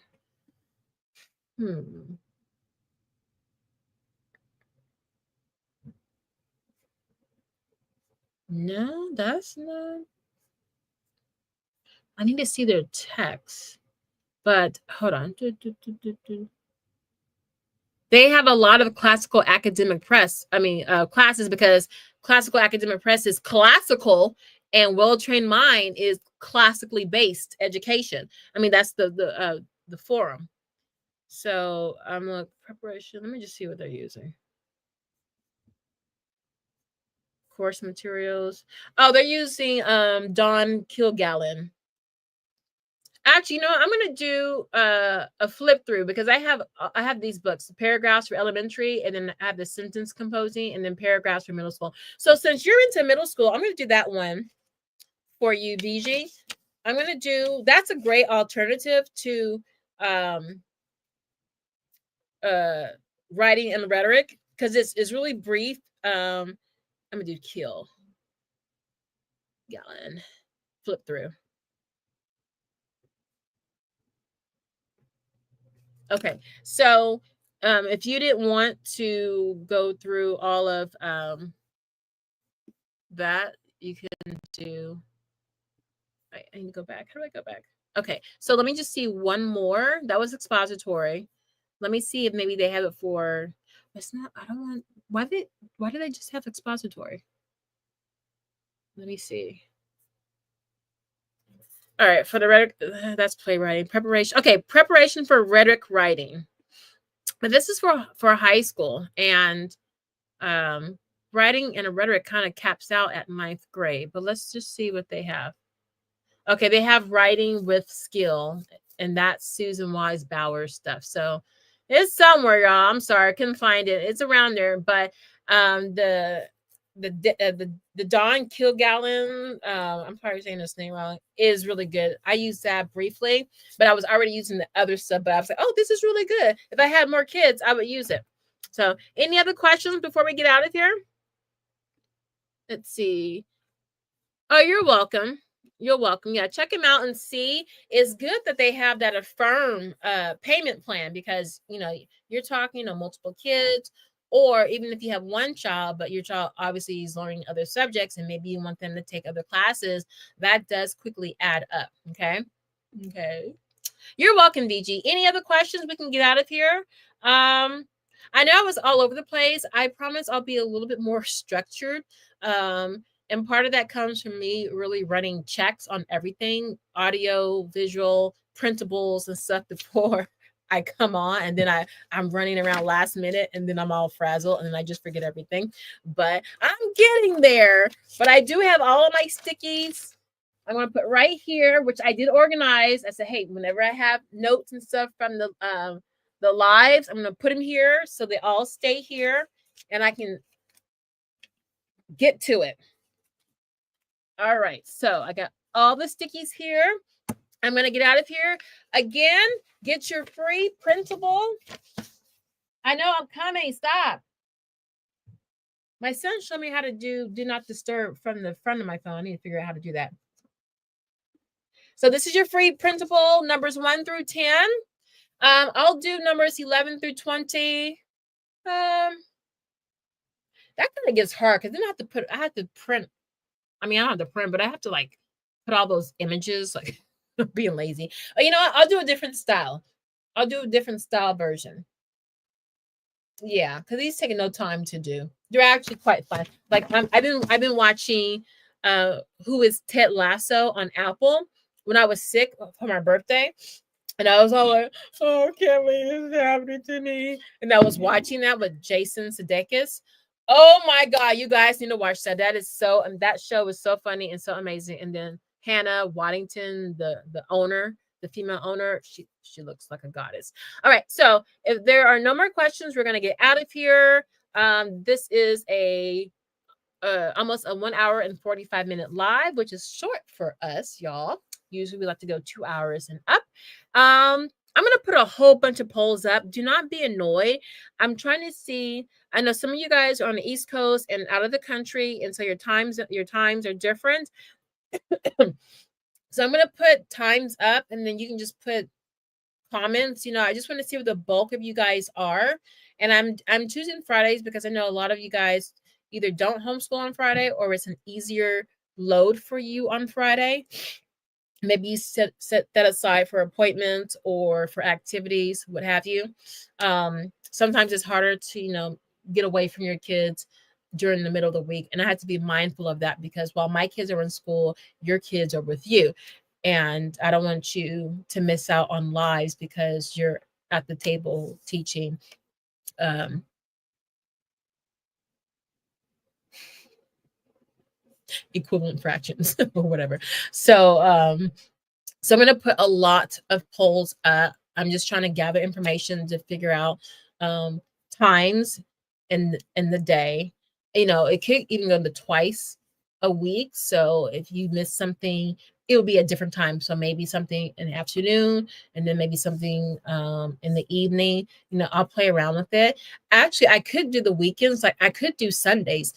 No, that's not. I need to see their text, but hold on. They have a lot of classical academic press. Classes, because classical academic press is classical, and Well-Trained Mind is classically based education. I mean, that's the forum. So I'm like preparation. Let me just see what they're using. Course materials. Oh, they're using Don Kilgallen. Actually, you know what? I'm going to do a flip through, because I have these books, paragraphs for elementary, and then I have the sentence composing, and then paragraphs for middle school. So since you're into middle school, I'm going to do that one for you, VG. I'm going to do, that's a great alternative to writing and rhetoric, because it's really brief. I'm going to do Kill Gallon, flip through. Okay, so If you didn't want to go through all of that, you can do. I need to go back. How do I go back? Okay, so let me just see one more. That was expository. Let me see if maybe they have it for. It's not. I don't want. Why did they just have expository? Let me see. All right, for the rhetoric, that's playwriting preparation. Okay, preparation for rhetoric writing. But this is for high school, and writing and a rhetoric kind of caps out at 9th grade. But let's just see what they have. Okay, they have writing with skill, and that's Susan Wise Bauer stuff. So it's somewhere, y'all. I'm sorry, I couldn't find it. It's around there, but the Don Kilgallen, I'm probably saying this name wrong, is really good. I used that briefly, but I was already using the other stuff. But I was like, oh, this is really good. If I had more kids, I would use it. So, any other questions before we get out of here? Let's see. Oh, you're welcome. You're welcome. Yeah, check them out and see. It's good that they have that Affirm payment plan because, you're talking to multiple kids, or even if you have one child, but your child obviously is learning other subjects and maybe you want them to take other classes, that does quickly add up. Okay. Okay. You're welcome, VG. Any other questions? We can get out of here. I know I was all over the place. I promise I'll be a little bit more structured. And part of that comes from me really running checks on everything, audio, visual, printables, and stuff before I come on. And then I'm running around last minute and then I'm all frazzled and then I just forget everything. But I'm getting there. But I do have all of my stickies. I'm going to put right here, which I did organize. I said, hey, whenever I have notes and stuff from the lives, I'm going to put them here so they all stay here and I can get to it. All right. So I got all the stickies here. I'm going to get out of here. Again, get your free printable. I know I'm coming. Stop. My son showed me how to do not disturb from the front of my phone. I need to figure out how to do that. So this is your free printable, numbers 1 through 10. I'll do numbers 11 through 20. That kind of gets hard because then I have to print. I mean, I don't have to print, but I have to like put all those images, like being lazy. But you know what? I'll do a different style. I'll do a different style version. Yeah, because these taking no time to do. They're actually quite fun. Like I've been watching Who is Ted Lasso on Apple when I was sick for my birthday. And I was all like, oh, I can't believe this is happening to me. And I was watching that with Jason Sudeikis. Oh my God, you guys need to watch that. That is so, and that show is so funny and so amazing. And then Hannah Waddington, the owner, the female owner, she looks like a goddess. All right, so if there are no more questions, we're gonna get out of here. This is a almost a 1 hour and 45-minute live, which is short for us, y'all. Usually we like to go 2 hours and up. I'm going to put a whole bunch of polls up. Do not be annoyed. I'm trying to see. I know some of you guys are on the East Coast and out of the country, and so your times are different. So I'm going to put times up, and then you can just put comments. I just want to see what the bulk of you guys are. And I'm choosing Fridays because I know a lot of you guys either don't homeschool on Friday or it's an easier load for you on Friday. Maybe you set that aside for appointments or for activities, what have you. Sometimes it's harder to, get away from your kids during the middle of the week. And I had to be mindful of that because while my kids are in school, your kids are with you. And I don't want you to miss out on lives because you're at the table teaching. Equivalent fractions or whatever. So I'm going to put a lot of polls up. I'm just trying to gather information to figure out times in the day. It could even go to twice a week. So if you miss something, it will be a different time. So maybe something in the afternoon and then maybe something in the evening. I'll play around with it. Actually, I could do the weekends. Like I could do Sundays.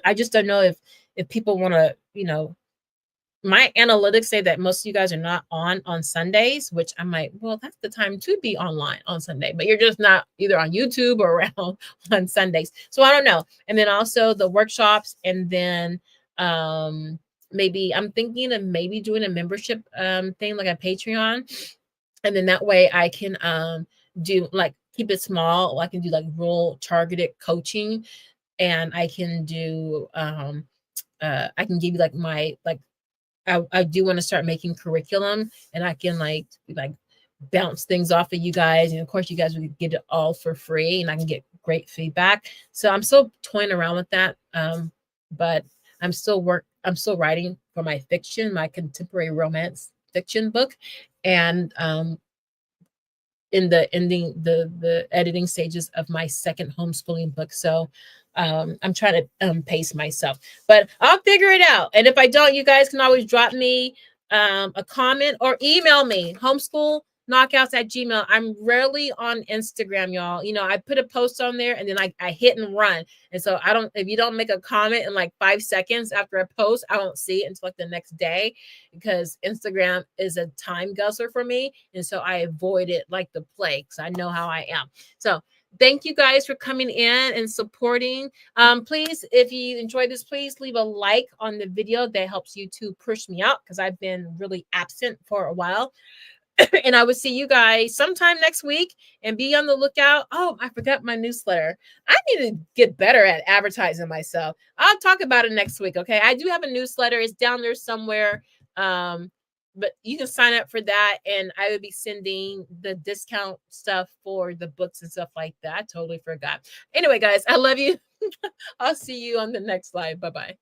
I just don't know if people want to, my analytics say that most of you guys are not on Sundays, which I'm like, well, that's the time to be online on Sunday, but you're just not either on YouTube or around on Sundays. So I don't know. And then also the workshops, and then maybe I'm thinking of maybe doing a membership thing like a Patreon. And then that way I can do like keep it small. I can do like real targeted coaching, and I can do I can give you like my like I do want to start making curriculum, and I can like bounce things off of you guys. And of course, you guys will get it all for free, and I can get great feedback. So I'm still toying around with that. But I'm still writing for my fiction, my contemporary romance fiction book. And in the ending the editing stages of my second homeschooling book. So I'm trying to pace myself, but I'll figure it out. And if I don't, you guys can always drop me a comment or email me homeschoolknockouts@gmail. I'm rarely on Instagram, y'all. You know, I put a post on there and then I hit and run. And so I don't, if you don't make a comment in like 5 seconds after a post, I don't see it until like the next day, because Instagram is a time guzzler for me. And so I avoid it like the plague, because I know how I am. So thank you guys for coming in and supporting. Please, if you enjoyed this, please leave a like on the video. That helps YouTube push me out, because I've been really absent for a while. And I will see you guys sometime next week, and be on the lookout. Oh, I forgot my newsletter. I need to get better at advertising myself. I'll talk about it next week. Okay. I do have a newsletter. It's down there somewhere. But you can sign up for that, and I would be sending the discount stuff for the books and stuff like that. I totally forgot. Anyway, guys, I love you. I'll see you on the next slide. Bye-bye.